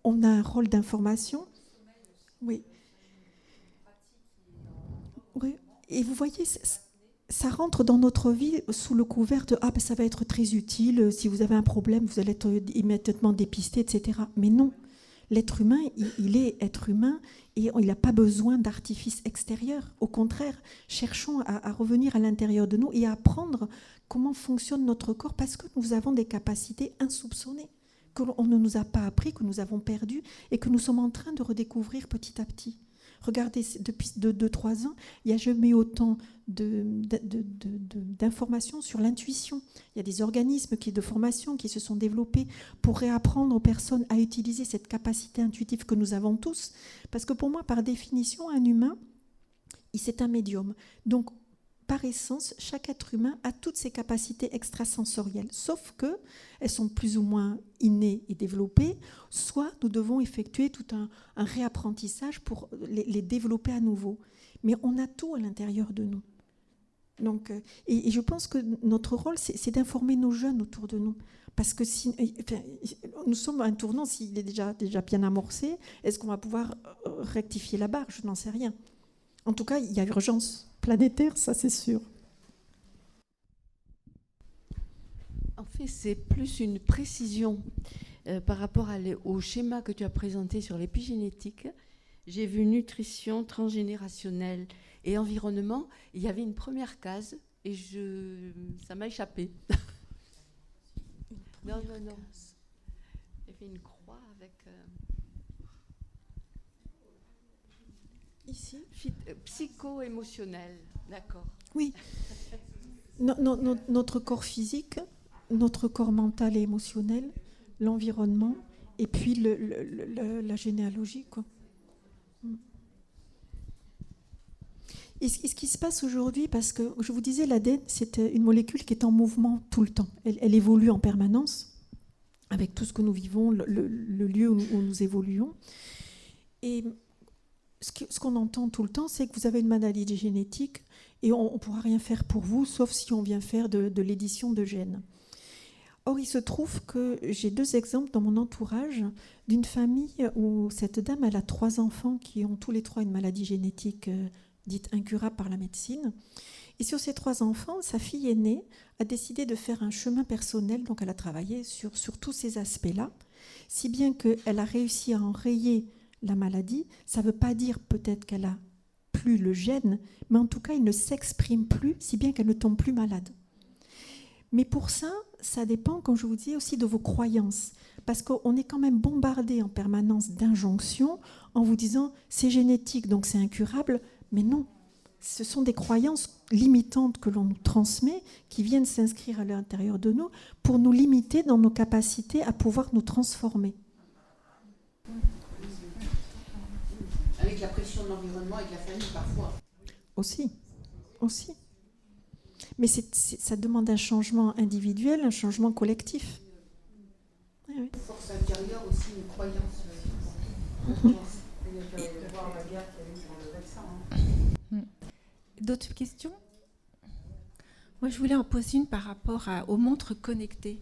on a un rôle d'information. Oui. Oui. Et vous voyez, ça rentre dans notre vie sous le couvert de « Ah, ben, ça va être très utile, si vous avez un problème, vous allez être immédiatement dépisté, etc. » Mais non, l'être humain, il est être humain et il n'a pas besoin d'artifice extérieur. Au contraire, cherchons à revenir à l'intérieur de nous et à apprendre comment fonctionne notre corps parce que nous avons des capacités insoupçonnées qu'on ne nous a pas appris, que nous avons perdues et que nous sommes en train de redécouvrir petit à petit. Regardez, depuis 2-3 ans, il n'y a jamais eu autant d'informations sur l'intuition. Il y a des organismes de formation qui se sont développés pour réapprendre aux personnes à utiliser cette capacité intuitive que nous avons tous. Parce que pour moi, par définition, un humain, c'est un médium. Donc, par essence, chaque être humain a toutes ses capacités extrasensorielles, sauf qu'elles sont plus ou moins innées et développées, soit nous devons effectuer tout un réapprentissage pour les développer à nouveau. Mais on a tout à l'intérieur de nous. Donc, et je pense que notre rôle, c'est d'informer nos jeunes autour de nous. Parce que nous sommes à un tournant, s'il est déjà bien amorcé, est-ce qu'on va pouvoir rectifier la barre? Je n'en sais rien. En tout cas, il y a urgence planétaire, ça c'est sûr.
En fait, c'est plus une précision par rapport au schéma que tu as présenté sur l'épigénétique. J'ai vu nutrition transgénérationnelle et environnement. Il y avait une première case et ça m'a échappé. Non. Il y avait une croix avec...
Ici,
psycho-émotionnel, d'accord.
Oui. Notre corps physique, notre corps mental et émotionnel, l'environnement, et puis la généalogie, quoi. Et ce qui se passe aujourd'hui, parce que je vous disais, l'ADN, c'est une molécule qui est en mouvement tout le temps. Elle évolue en permanence avec tout ce que nous vivons, le lieu où nous évoluons. Et ce qu'on entend tout le temps, c'est que vous avez une maladie génétique et on ne pourra rien faire pour vous, sauf si on vient faire de l'édition de gènes. Or, il se trouve que j'ai 2 exemples dans mon entourage d'une famille où cette dame, elle a 3 enfants qui ont tous les 3 une maladie génétique dite incurable par la médecine. Et sur ces 3 enfants, sa fille aînée a décidé de faire un chemin personnel, donc elle a travaillé sur tous ces aspects-là, si bien qu'elle a réussi à enrayer la maladie. Ça ne veut pas dire peut-être qu'elle a plus le gène, mais en tout cas, il ne s'exprime plus, si bien qu'elle ne tombe plus malade. Mais pour ça, ça dépend, comme je vous dis, aussi de vos croyances. Parce qu'on est quand même bombardé en permanence d'injonctions en vous disant « c'est génétique, donc c'est incurable ». Mais non, ce sont des croyances limitantes que l'on nous transmet, qui viennent s'inscrire à l'intérieur de nous pour nous limiter dans nos capacités à pouvoir nous transformer.
Avec la pression de l'environnement et de la famille, parfois.
Aussi. Mais ça demande un changement individuel, un changement collectif. Oui.
Force intérieure aussi, une croyance.
Il y a voir la guerre qu'il y a eu pour le vaccin.
D'autres questions? Moi, je voulais en poser une par rapport aux montres connectées.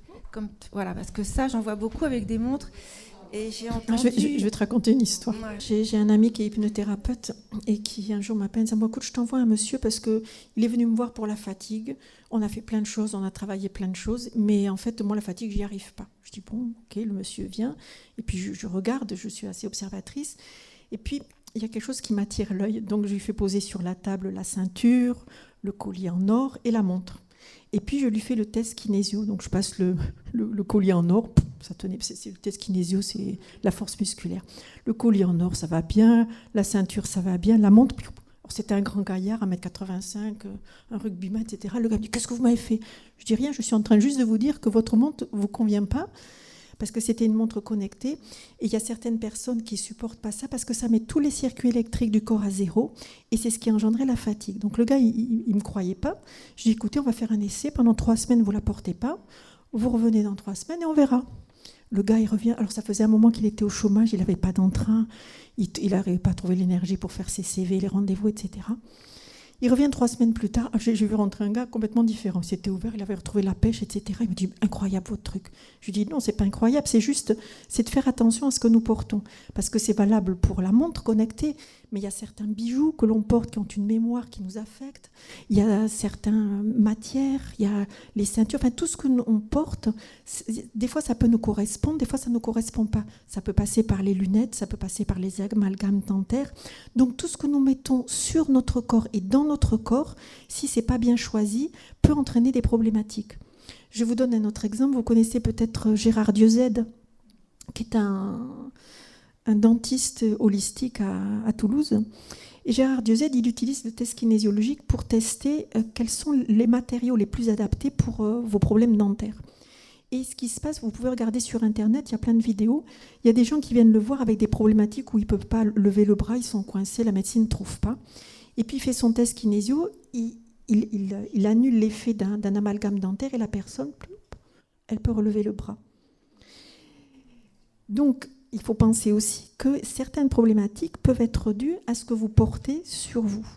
Voilà, parce que ça, j'en vois beaucoup avec des montres. Et j'ai entendu...
Je vais te raconter une histoire. Ouais. J'ai un ami qui est hypnothérapeute et qui un jour m'appelle et me dit « Écoute, je t'envoie un monsieur parce qu'il est venu me voir pour la fatigue. On a fait plein de choses, on a travaillé plein de choses, mais en fait, moi, la fatigue, j'y arrive pas. » Je dis « Bon, ok, le monsieur vient. » Et puis, je regarde, je suis assez observatrice. Et puis, il y a quelque chose qui m'attire l'œil. Donc, je lui fais poser sur la table la ceinture, le collier en or et la montre. Et puis, je lui fais le test kinésio. Donc, je passe le collier en or. Ça tenait, c'est le test kinésio, c'est la force musculaire. Le collier en or, ça va bien. La ceinture, ça va bien. La montre, c'était un grand gaillard, 1m85, un rugbyman, etc. Le gars me dit « Qu'est-ce que vous m'avez fait ?» Je dis « Rien, je suis en train juste de vous dire que votre montre ne vous convient pas. » parce que c'était une montre connectée. Et il y a certaines personnes qui ne supportent pas ça parce que ça met tous les circuits électriques du corps à zéro et c'est ce qui engendrait la fatigue. Donc le gars, il ne me croyait pas. Je lui ai dit, écoutez, on va faire un essai. Pendant 3 semaines, vous ne la portez pas. Vous revenez dans 3 semaines et on verra. Le gars, il revient. Alors ça faisait un moment qu'il était au chômage, il n'avait pas d'entrain, il n'arrivait pas à trouver l'énergie pour faire ses CV, les rendez-vous, etc. Il revient 3 semaines plus tard. J'ai vu rentrer un gars complètement différent. C'était ouvert, il avait retrouvé la pêche, etc. Il me dit, incroyable votre truc. Je lui dis, non, c'est pas incroyable, c'est de faire attention à ce que nous portons. Parce que c'est valable pour la montre connectée, mais il y a certains bijoux que l'on porte qui ont une mémoire qui nous affecte. Il y a certaines matières, il y a les ceintures, enfin tout ce que l'on porte, des fois ça peut nous correspondre, des fois ça ne nous correspond pas. Ça peut passer par les lunettes, ça peut passer par les amalgames dentaires. Donc tout ce que nous mettons sur notre corps et dans notre corps, si ce n'est pas bien choisi, peut entraîner des problématiques. Je vous donne un autre exemple. Vous connaissez peut-être Gérard Dieuzède, qui est un dentiste holistique à Toulouse. Et Gérard Dieuzède, il utilise le test kinésiologique pour tester quels sont les matériaux les plus adaptés pour vos problèmes dentaires. Et ce qui se passe, vous pouvez regarder sur Internet, il y a plein de vidéos. Il y a des gens qui viennent le voir avec des problématiques où ils ne peuvent pas lever le bras, ils sont coincés, la médecine ne trouve pas. Et puis il fait son test kinésio, il annule l'effet d'un amalgame dentaire et la personne, elle peut relever le bras. Donc, il faut penser aussi que certaines problématiques peuvent être dues à ce que vous portez sur vous.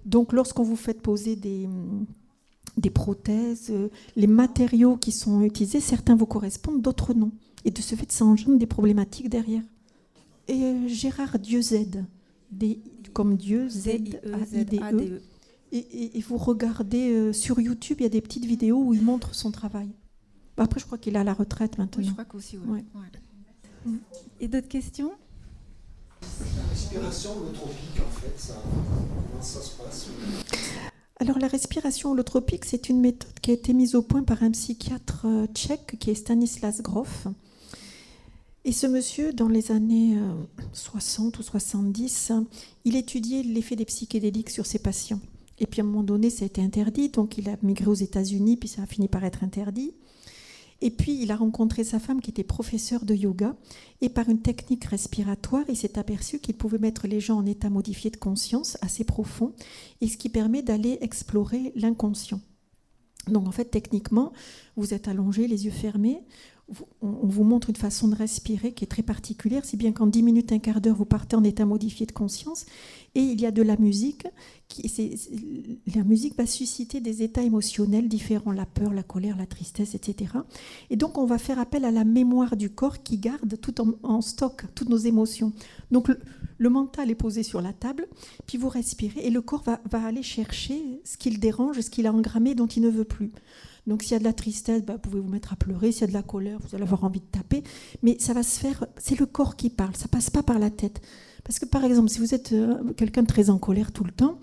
Donc, lorsqu'on vous fait poser des prothèses, les matériaux qui sont utilisés, certains vous correspondent, d'autres non. Et de ce fait, ça engendre des problématiques derrière. Et Gérard Dieuzède, comme Dieu, Z-A-I-D-E. Et vous regardez sur YouTube, il y a des petites vidéos où il montre son travail. Après, je crois qu'il est à la retraite maintenant.
Oui, je crois qu'aussi, oui. Ouais. Ouais. Et d'autres questions ?
La respiration holotropique, en fait, comment ça se passe ?
Alors, la respiration holotropique, c'est une méthode qui a été mise au point par un psychiatre tchèque qui est Stanislas Grof. Et ce monsieur, dans les années 60 ou 70, il étudiait l'effet des psychédéliques sur ses patients. Et puis à un moment donné, ça a été interdit, donc il a migré aux États-Unis, puis ça a fini par être interdit. Et puis il a rencontré sa femme qui était professeure de yoga, et par une technique respiratoire, il s'est aperçu qu'il pouvait mettre les gens en état modifié de conscience assez profond, et ce qui permet d'aller explorer l'inconscient. Donc en fait, techniquement, vous êtes allongé, les yeux fermés, on vous montre une façon de respirer qui est très particulière, si bien qu'en 10 minutes, un quart d'heure, vous partez en état modifié de conscience. Et il y a de la musique. La musique va susciter des états émotionnels différents, la peur, la colère, la tristesse, etc. Et donc, on va faire appel à la mémoire du corps qui garde tout en stock, toutes nos émotions. Donc, le mental est posé sur la table, puis vous respirez, et le corps va aller chercher ce qui le dérange, ce qu'il a engrammé, dont il ne veut plus. Donc s'il y a de la tristesse, vous pouvez vous mettre à pleurer. S'il y a de la colère, vous allez avoir envie de taper. Mais ça va se faire, c'est le corps qui parle, ça ne passe pas par la tête. Parce que par exemple, si vous êtes quelqu'un de très en colère tout le temps,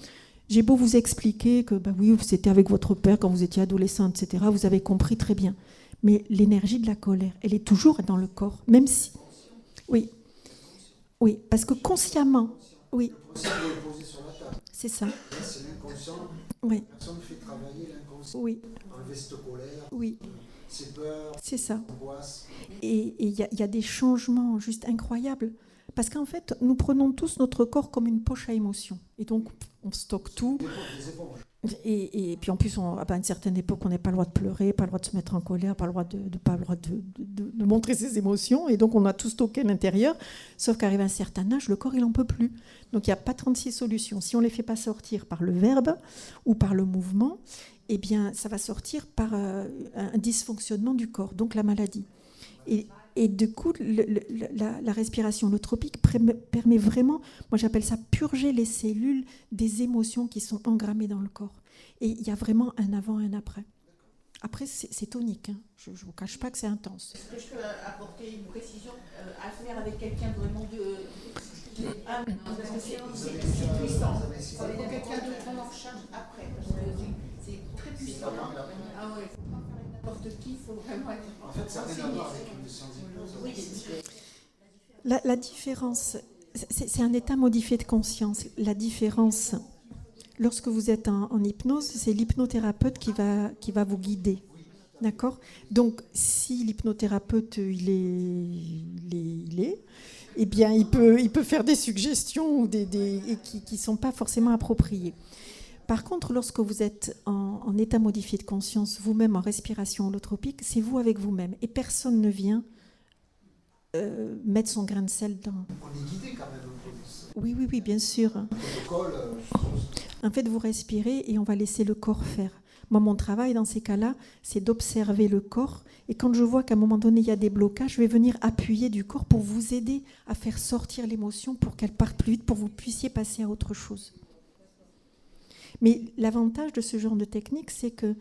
j'ai beau vous expliquer que oui, c'était avec votre père quand vous étiez adolescent, etc. Vous avez compris très bien. Mais l'énergie de la colère, elle est toujours dans le corps, même si... Oui, parce que consciemment, oui. C'est ça.
C'est l'inconscient.
Oui.
Personne ne fait travailler l'inconscient.
Oui.
Enlever cette colère,
oui.
ces peurs,
c'est ça.
ces angoisses.
Et il y a des changements juste incroyables. Parce qu'en fait, nous prenons tous notre corps comme une poche à émotions. Et donc, on stocke tout. Et puis en plus, à une certaine époque, on n'a pas le droit de pleurer, pas le droit de se mettre en colère, pas le droit de montrer ses émotions. Et donc, on a tout stocké à l'intérieur. Sauf qu'arrivé à un certain âge, le corps, il n'en peut plus. Donc, il n'y a pas 36 solutions. Si on ne les fait pas sortir par le verbe ou par le mouvement, eh bien, ça va sortir par un dysfonctionnement du corps, donc la maladie. Et du coup, la respiration holotropique permet vraiment, moi j'appelle ça purger les cellules des émotions qui sont engrammées dans le corps. Et il y a vraiment un avant et un après. Après, c'est tonique, hein. Je ne vous cache pas que c'est intense.
Est-ce que je peux apporter une précision à faire avec quelqu'un vraiment parce que c'est puissant. Ça veut dire quelqu'un de prendre en charge après, parce que c'est très puissant. Ah ouais, il ne faut pas faire avec n'importe qui, il faut vraiment être...
En fait, ça n'a rien à voir avec une séance d'hypnose.
Oui,
la différence, c'est un état modifié de conscience. La différence, lorsque vous êtes en hypnose, c'est l'hypnothérapeute qui va vous guider. D'accord. Donc, si l'hypnothérapeute, il est, eh bien, il peut faire des suggestions ou qui ne sont pas forcément appropriées. Par contre, lorsque vous êtes en état modifié de conscience, vous-même en respiration holotropique, c'est vous avec vous-même. Et personne ne vient mettre son grain de sel dans...
On est guidé quand même un peu.
Oui, bien sûr.
Protocole,
En fait, vous respirez et on va laisser le corps faire. Moi, mon travail dans ces cas-là, c'est d'observer le corps. Et quand je vois qu'à un moment donné, il y a des blocages, je vais venir appuyer du corps pour vous aider à faire sortir l'émotion pour qu'elle parte plus vite, pour que vous puissiez passer à autre chose. Mais l'avantage de ce genre de technique, c'est que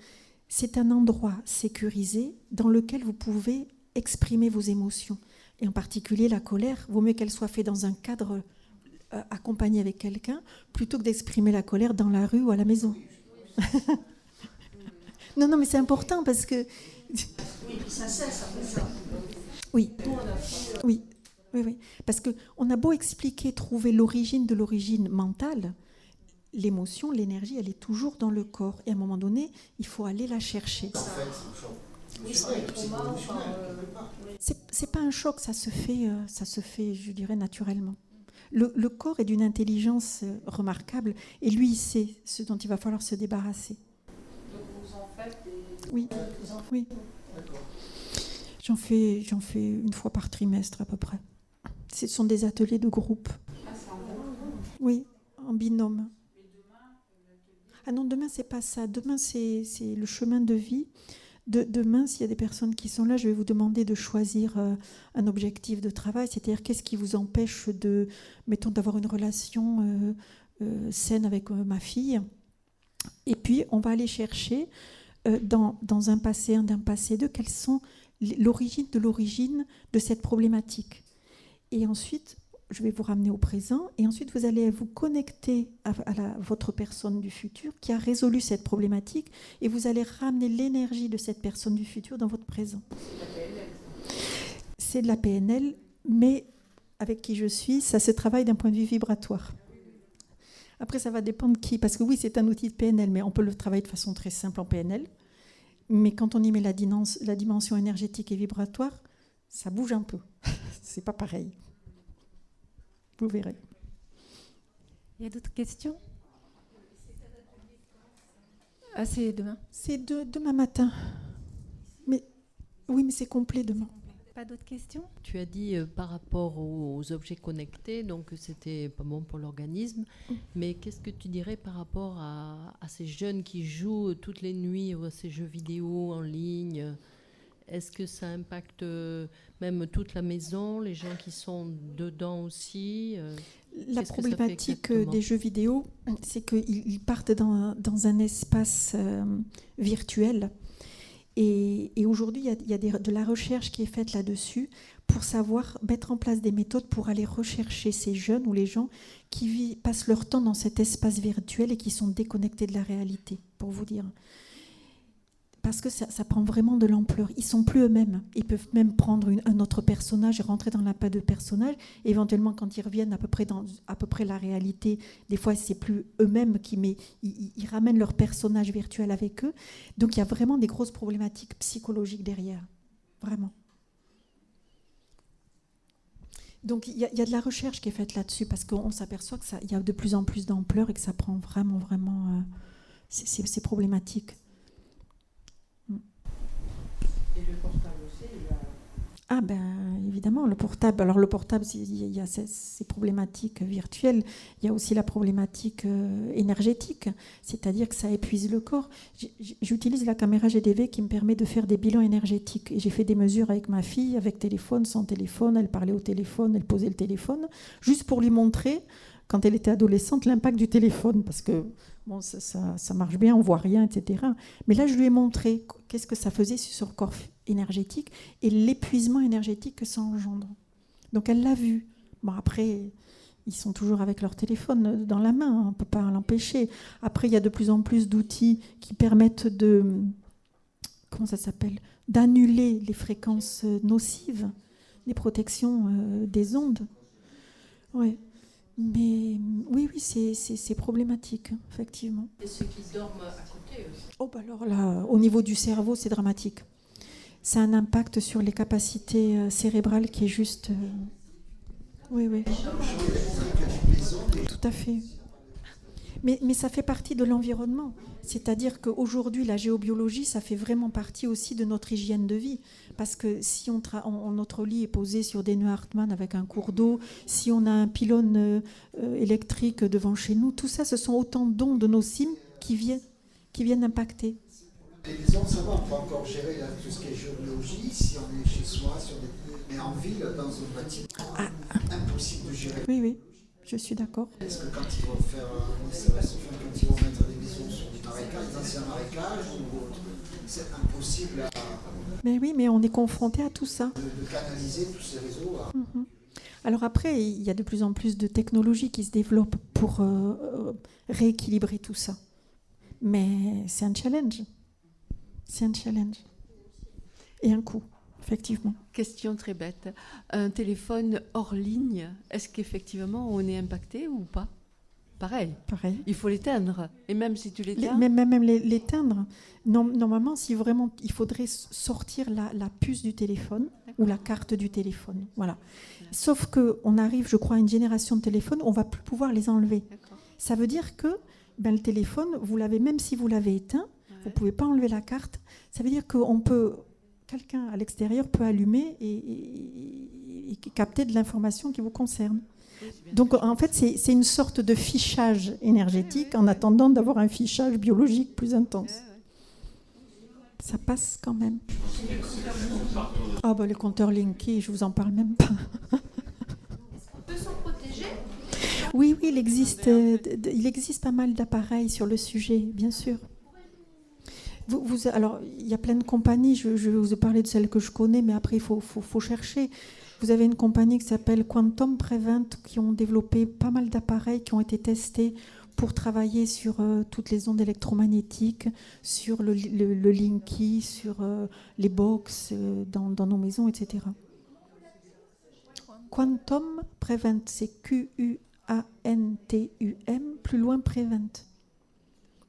c'est un endroit sécurisé dans lequel vous pouvez exprimer vos émotions. Et en particulier la colère, vaut mieux qu'elle soit faite dans un cadre accompagné avec quelqu'un, plutôt que d'exprimer la colère dans la rue ou à la maison. Non, mais c'est important parce que...
Oui, puis ça cesse après ça.
Oui. Parce qu'on a beau expliquer, trouver l'origine de l'origine mentale, l'émotion, l'énergie, elle est toujours dans le corps. Et à un moment donné, il faut aller la chercher.
en fait, c'est un trauma,
C'est pas un choc, ça se fait, je dirais, naturellement. Le corps est d'une intelligence remarquable et lui, il sait ce dont il va falloir se débarrasser.
Donc vous en faites des...
Oui. J'en fais une fois par trimestre à peu près. Ce sont des ateliers de groupe.
Ah, c'est en groupe.
Oui, en binôme. Ah non, demain, c'est pas ça. Demain, c'est le chemin de vie. Demain, s'il y a des personnes qui sont là, je vais vous demander de choisir un objectif de travail, c'est-à-dire qu'est-ce qui vous empêche d'avoir une relation saine avec ma fille. Et puis, on va aller chercher dans un passé 1, d'un passé 2, quelles sont l'origine de cette problématique. Et ensuite, je vais vous ramener au présent, et ensuite vous allez vous connecter à votre personne du futur qui a résolu cette problématique, et vous allez ramener l'énergie de cette personne du futur dans votre présent. C'est de la PNL, mais avec qui je suis, ça se travaille d'un point de vue vibratoire. Après, ça va dépendre qui, parce que oui, c'est un outil de PNL, mais on peut le travailler de façon très simple en PNL, mais quand on y met la dimension énergétique et vibratoire, ça bouge un peu. C'est pas pareil. Vous verrez.
Il y a d'autres questions? Ah, c'est demain.
C'est demain matin. Mais c'est complet demain.
Pas d'autres questions?
Tu as dit par rapport aux objets connectés, donc c'était pas bon pour l'organisme. Mais qu'est-ce que tu dirais par rapport à ces jeunes qui jouent toutes les nuits à ces jeux vidéo en ligne? Est-ce que ça impacte même toute la maison, les gens qui sont dedans aussi?
La problématique des jeux vidéo, c'est qu'ils partent dans un espace virtuel. Et aujourd'hui, il y a de la recherche qui est faite là-dessus pour savoir mettre en place des méthodes pour aller rechercher ces jeunes ou les gens qui passent leur temps dans cet espace virtuel et qui sont déconnectés de la réalité, pour vous dire. Parce que ça prend vraiment de l'ampleur. Ils ne sont plus eux-mêmes. Ils peuvent même prendre un autre personnage et rentrer dans la paix de personnage. Et éventuellement, quand ils reviennent à peu près la réalité, des fois, c'est plus eux-mêmes mais ils ramènent leur personnage virtuel avec eux. Donc, il y a vraiment des grosses problématiques psychologiques derrière. Vraiment. Donc, il y a de la recherche qui est faite là-dessus parce qu'on s'aperçoit qu'il y a de plus en plus d'ampleur et que ça prend vraiment... c'est problématique.
Et le portable aussi,
Ah ben évidemment, le portable. Alors le portable, il y a ces problématiques virtuelles, il y a aussi la problématique énergétique, c'est-à-dire que ça épuise le corps. J'utilise la caméra GDV qui me permet de faire des bilans énergétiques. Et j'ai fait des mesures avec ma fille, avec téléphone, sans téléphone, elle parlait au téléphone, elle posait le téléphone, juste pour lui montrer, quand elle était adolescente, l'impact du téléphone, parce que bon, ça marche bien, on voit rien, etc. Mais là, je lui ai montré qu'est-ce que ça faisait sur son corps énergétique et l'épuisement énergétique que ça engendre. Donc, elle l'a vu. Bon, après, ils sont toujours avec leur téléphone dans la main, on ne peut pas l'empêcher. Après, il y a de plus en plus d'outils qui permettent d'annuler les fréquences nocives, les protections des ondes. Ouais. Mais oui, c'est problématique, effectivement.
Et ceux qui dorment à côté aussi.
Oh, bah alors là, au niveau du cerveau, c'est dramatique. Ça a un impact sur les capacités cérébrales qui est juste... Oui. Tout à fait. Mais ça fait partie de l'environnement. C'est-à-dire qu'aujourd'hui, la géobiologie, ça fait vraiment partie aussi de notre hygiène de vie. Parce que si notre lit est posé sur des nœuds Hartmann avec un cours d'eau, si on a un pylône électrique devant chez nous, tout ça, ce sont autant d'ondes de nos cimes qui viennent impacter.
Les maisons, ça va, on peut encore gérer là, tout ce qui est géobiologie, si on est chez soi, mais en ville, dans un bâtiment, impossible de gérer.
Oui, je suis d'accord.
Parce que quand ils vont faire, quand ils vont mettre des maisons sur des marécages, des anciens marécages ou autre, c'est impossible
Mais oui, mais on est confronté à tout ça.
de canaliser tous ces réseaux.
Alors après, il y a de plus en plus de technologies qui se développent pour rééquilibrer tout ça. Mais c'est un challenge. C'est un challenge. Et un coût, effectivement.
Question très bête. Un téléphone hors ligne, est-ce qu'effectivement on est impacté ou pas ? Pareil. Il faut l'éteindre. Et même si tu l'éteins...
Même l'éteindre. Normalement, si vraiment, il faudrait sortir la puce du téléphone ou la carte du téléphone. Voilà. Sauf qu'on arrive, je crois, à une génération de téléphones, on ne va plus pouvoir les enlever. Ça veut dire que le téléphone, vous l'avez, même si vous l'avez éteint, vous ne pouvez pas enlever la carte. Ça veut dire que quelqu'un à l'extérieur peut allumer et capter de l'information qui vous concerne. Donc en fait, c'est une sorte de fichage énergétique en attendant d'avoir un fichage biologique plus intense. Ça passe quand même. Le compteur Linky, je ne vous en parle même pas.
On peut s'en protéger ?
Oui, il existe pas mal d'appareils sur le sujet, bien sûr. Alors, il y a plein de compagnies, je vais vous parler de celles que je connais, mais après, il faut chercher. Vous avez une compagnie qui s'appelle Quantum Prevent, qui ont développé pas mal d'appareils qui ont été testés pour travailler sur toutes les ondes électromagnétiques, sur le Linky, sur les box dans nos maisons, etc. Quantum Prevent, c'est Quantum, plus loin Prevent.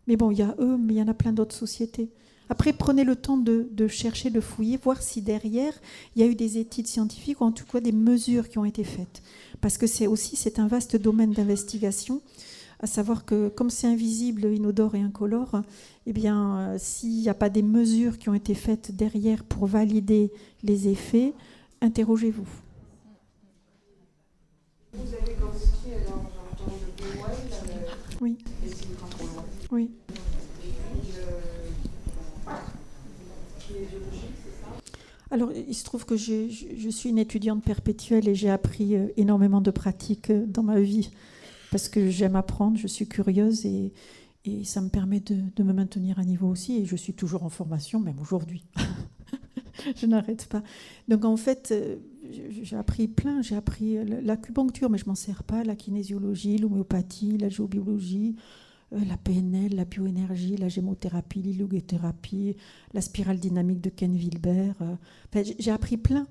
Mais bon, il y a eux, mais il y en a plein d'autres sociétés. Après, prenez le temps de chercher, de fouiller, voir si derrière, il y a eu des études scientifiques ou en tout cas des mesures qui ont été faites. Parce que c'est un vaste domaine d'investigation, à savoir que comme c'est invisible, inodore et incolore, eh bien, s'il n'y a pas des mesures qui ont été faites derrière pour valider les effets, interrogez-vous.
Vous avez comme outil, alors j'entends le Brainwave,
Oui.
et c'est le camp loin.
Oui.
Qui est biologique, c'est ça ?
Alors, il se trouve que je suis une étudiante perpétuelle et j'ai appris énormément de pratiques dans ma vie parce que j'aime apprendre, je suis curieuse et ça me permet de me maintenir à niveau aussi et je suis toujours en formation, même aujourd'hui. Je n'arrête pas. Donc, en fait, j'ai appris plein. J'ai appris l'acupuncture, mais je ne m'en sers pas, la kinésiologie, l'homéopathie, la géobiologie, la PNL, la bioénergie, la gémothérapie, l'illugothérapie, la spirale dynamique de Ken Wilber. J'ai appris plein,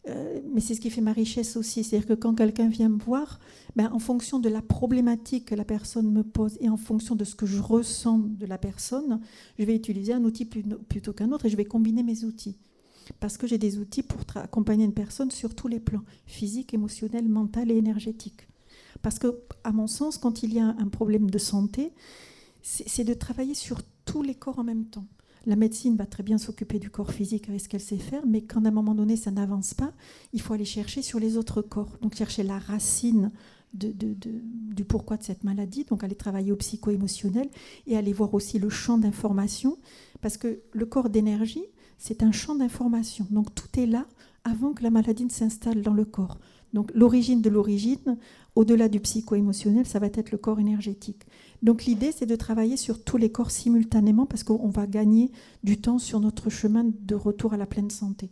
mais c'est ce qui fait ma richesse aussi. C'est-à-dire que quand quelqu'un vient me voir, en fonction de la problématique que la personne me pose et en fonction de ce que je ressens de la personne, je vais utiliser un outil plutôt qu'un autre et je vais combiner mes outils. Parce que j'ai des outils pour accompagner une personne sur tous les plans, physique, émotionnel, mental et énergétique. Parce que, à mon sens, quand il y a un problème de santé, c'est de travailler sur tous les corps en même temps. La médecine va très bien s'occuper du corps physique avec ce qu'elle sait faire, mais quand à un moment donné ça n'avance pas, il faut aller chercher sur les autres corps. Donc chercher la racine du pourquoi de cette maladie, donc aller travailler au psycho-émotionnel et aller voir aussi le champ d'information, parce que le corps d'énergie, c'est un champ d'information. Donc tout est là avant que la maladie ne s'installe dans le corps. Donc l'origine de l'origine, au-delà du psycho-émotionnel, ça va être le corps énergétique. Donc l'idée, c'est de travailler sur tous les corps simultanément parce qu'on va gagner du temps sur notre chemin de retour à la pleine santé.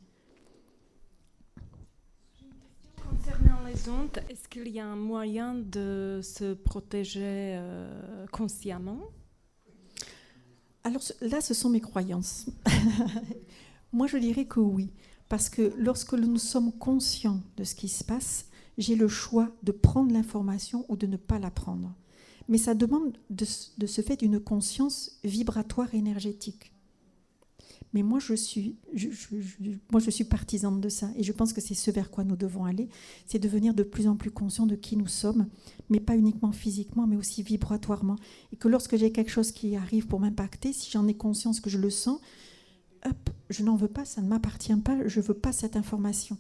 Concernant les ondes, est-ce qu'il y a un moyen de se protéger consciemment ?
Alors là, ce sont mes croyances. Moi, je dirais que oui. Parce que lorsque nous sommes conscients de ce qui se passe, j'ai le choix de prendre l'information ou de ne pas la prendre. Mais ça demande de ce fait une conscience vibratoire énergétique. Mais moi, je suis partisane de ça. Et je pense que c'est ce vers quoi nous devons aller. C'est devenir de plus en plus conscient de qui nous sommes, mais pas uniquement physiquement, mais aussi vibratoirement. Et que lorsque j'ai quelque chose qui arrive pour m'impacter, si j'en ai conscience, que je le sens, hop, je n'en veux pas, ça ne m'appartient pas, je ne veux pas cette information.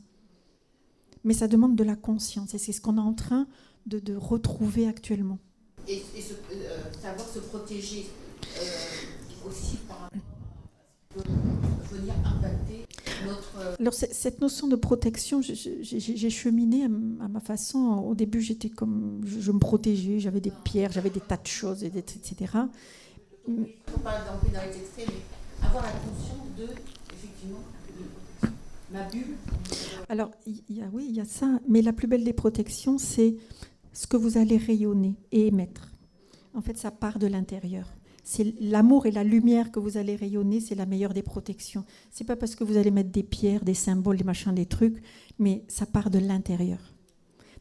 Mais ça demande de la conscience. Et c'est ce qu'on est en train de retrouver actuellement.
Et savoir se protéger aussi par venir impacter notre...
Alors cette notion de protection, j'ai cheminé à ma façon. Au début, j'étais comme... Je me protégeais, j'avais des pierres, j'avais des tas de choses, etc.
Il ne faut pas d'entrer dans les extrêmes, mais avoir la conscience de, effectivement, de ma bulle.
Alors, il y a ça. Mais la plus belle des protections, c'est ce que vous allez rayonner et émettre. En fait, ça part de l'intérieur. C'est l'amour et la lumière que vous allez rayonner, c'est la meilleure des protections. C'est pas parce que vous allez mettre des pierres, des symboles, des machins, des trucs, mais ça part de l'intérieur.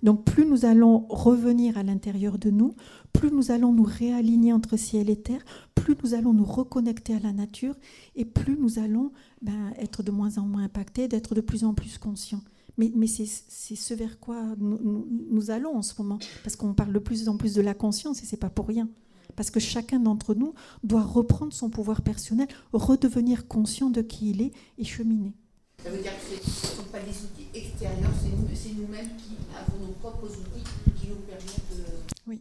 Donc plus nous allons revenir à l'intérieur de nous, plus nous allons nous réaligner entre ciel et terre, plus nous allons nous reconnecter à la nature et plus nous allons être de moins en moins impactés, d'être de plus en plus conscients. Mais c'est ce vers quoi nous allons en ce moment, parce qu'on parle de plus en plus de la conscience et c'est pas pour rien. Parce que chacun d'entre nous doit reprendre son pouvoir personnel, redevenir conscient de qui il est et cheminer.
Ça veut dire que ce ne sont pas des outils extérieurs, c'est nous-mêmes qui avons nos propres outils qui nous permettent de...
Oui.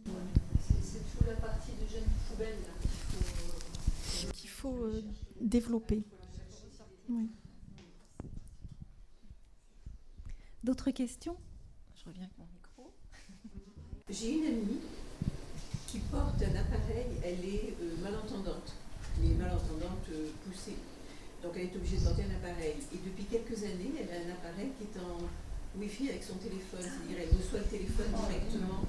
C'est toute la partie de jeunes poubelles
qu'il faut développer. Oui.
D'autres questions ? Je reviens avec mon micro.
J'ai une amie qui porte un appareil, elle est malentendante, mais malentendante poussée. Donc elle est obligée de porter un appareil. Et depuis quelques années, elle a un appareil qui est en Wi-Fi avec son téléphone. C'est-à-dire elle reçoit le téléphone directement.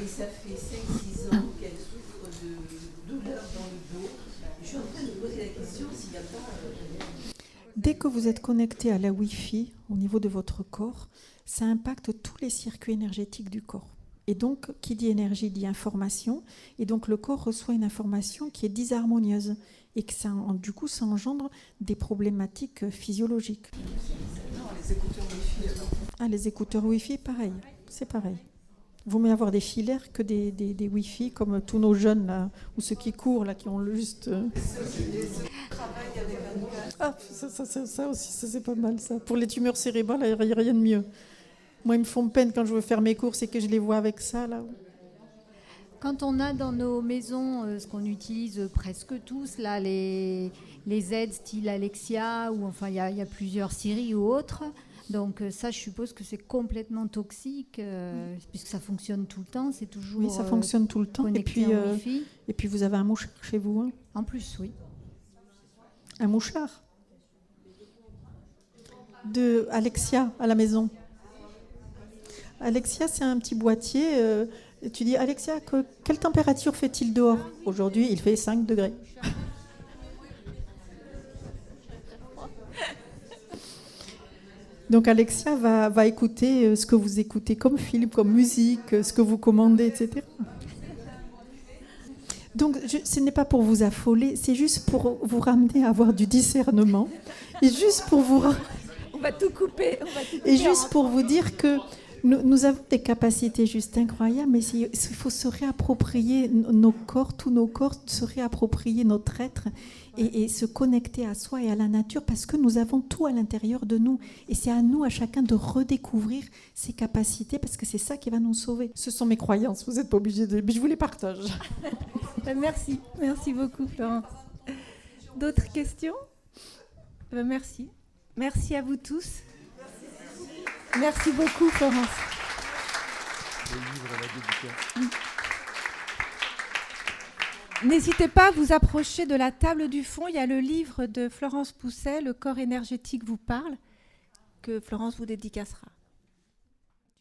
Et ça fait 5-6 ans qu'elle souffre de douleurs dans le dos. Je suis en train de me poser la question s'il n'y a pas...
Dès que vous êtes connecté à la Wi-Fi au niveau de votre corps, ça impacte tous les circuits énergétiques du corps. Et donc, qui dit énergie dit information. Et donc, le corps reçoit une information qui est disharmonieuse. Et que ça, du coup, ça engendre des problématiques physiologiques.
Non, les écouteurs Wi-Fi.
Ah, les écouteurs Wi-Fi, pareil. C'est pareil. Vaut mieux avoir des filaires que des Wi-Fi, comme tous nos jeunes, là, ou ceux qui courent, là, qui ont juste... Ah, ça aussi, ça c'est pas mal, ça. Pour les tumeurs cérébrales, il n'y a rien de mieux. Moi, ils me font peine quand je veux faire mes courses et que je les vois avec ça, là.
Quand on a dans nos maisons ce qu'on utilise presque tous, là, les aides style Alexia, ou enfin il y a plusieurs Siri ou autres, donc ça je suppose que c'est complètement toxique, puisque ça fonctionne tout le temps, c'est toujours
oui, ça fonctionne tout le temps. Et puis vous avez un mouchard chez vous, hein.
En plus, oui.
Un mouchard de Alexia à la maison. Alexia, c'est un petit boîtier. Tu dis, Alexia, quelle température fait-il dehors ? Aujourd'hui, il fait 5 degrés. Donc Alexia va écouter ce que vous écoutez comme film, comme musique, ce que vous commandez, etc. Donc ce n'est pas pour vous affoler, c'est juste pour vous ramener à avoir du discernement. Et juste pour vous...
On va tout couper.
Et juste pour vous dire que nous avons des capacités juste incroyables, mais il faut se réapproprier nos corps, tous nos corps, se réapproprier notre être et se connecter à soi et à la nature, parce que nous avons tout à l'intérieur de nous. Et c'est à nous, à chacun, de redécouvrir ces capacités, parce que c'est ça qui va nous sauver. Ce sont mes croyances, vous n'êtes pas obligés de... Mais je vous les partage.
Merci beaucoup, Florence. D'autres questions ? Merci. Merci à vous tous. Merci beaucoup, Florence. N'hésitez pas à vous approcher de la table du fond. Il y a le livre de Florence Pousset, Le corps énergétique vous parle, que Florence vous dédicacera.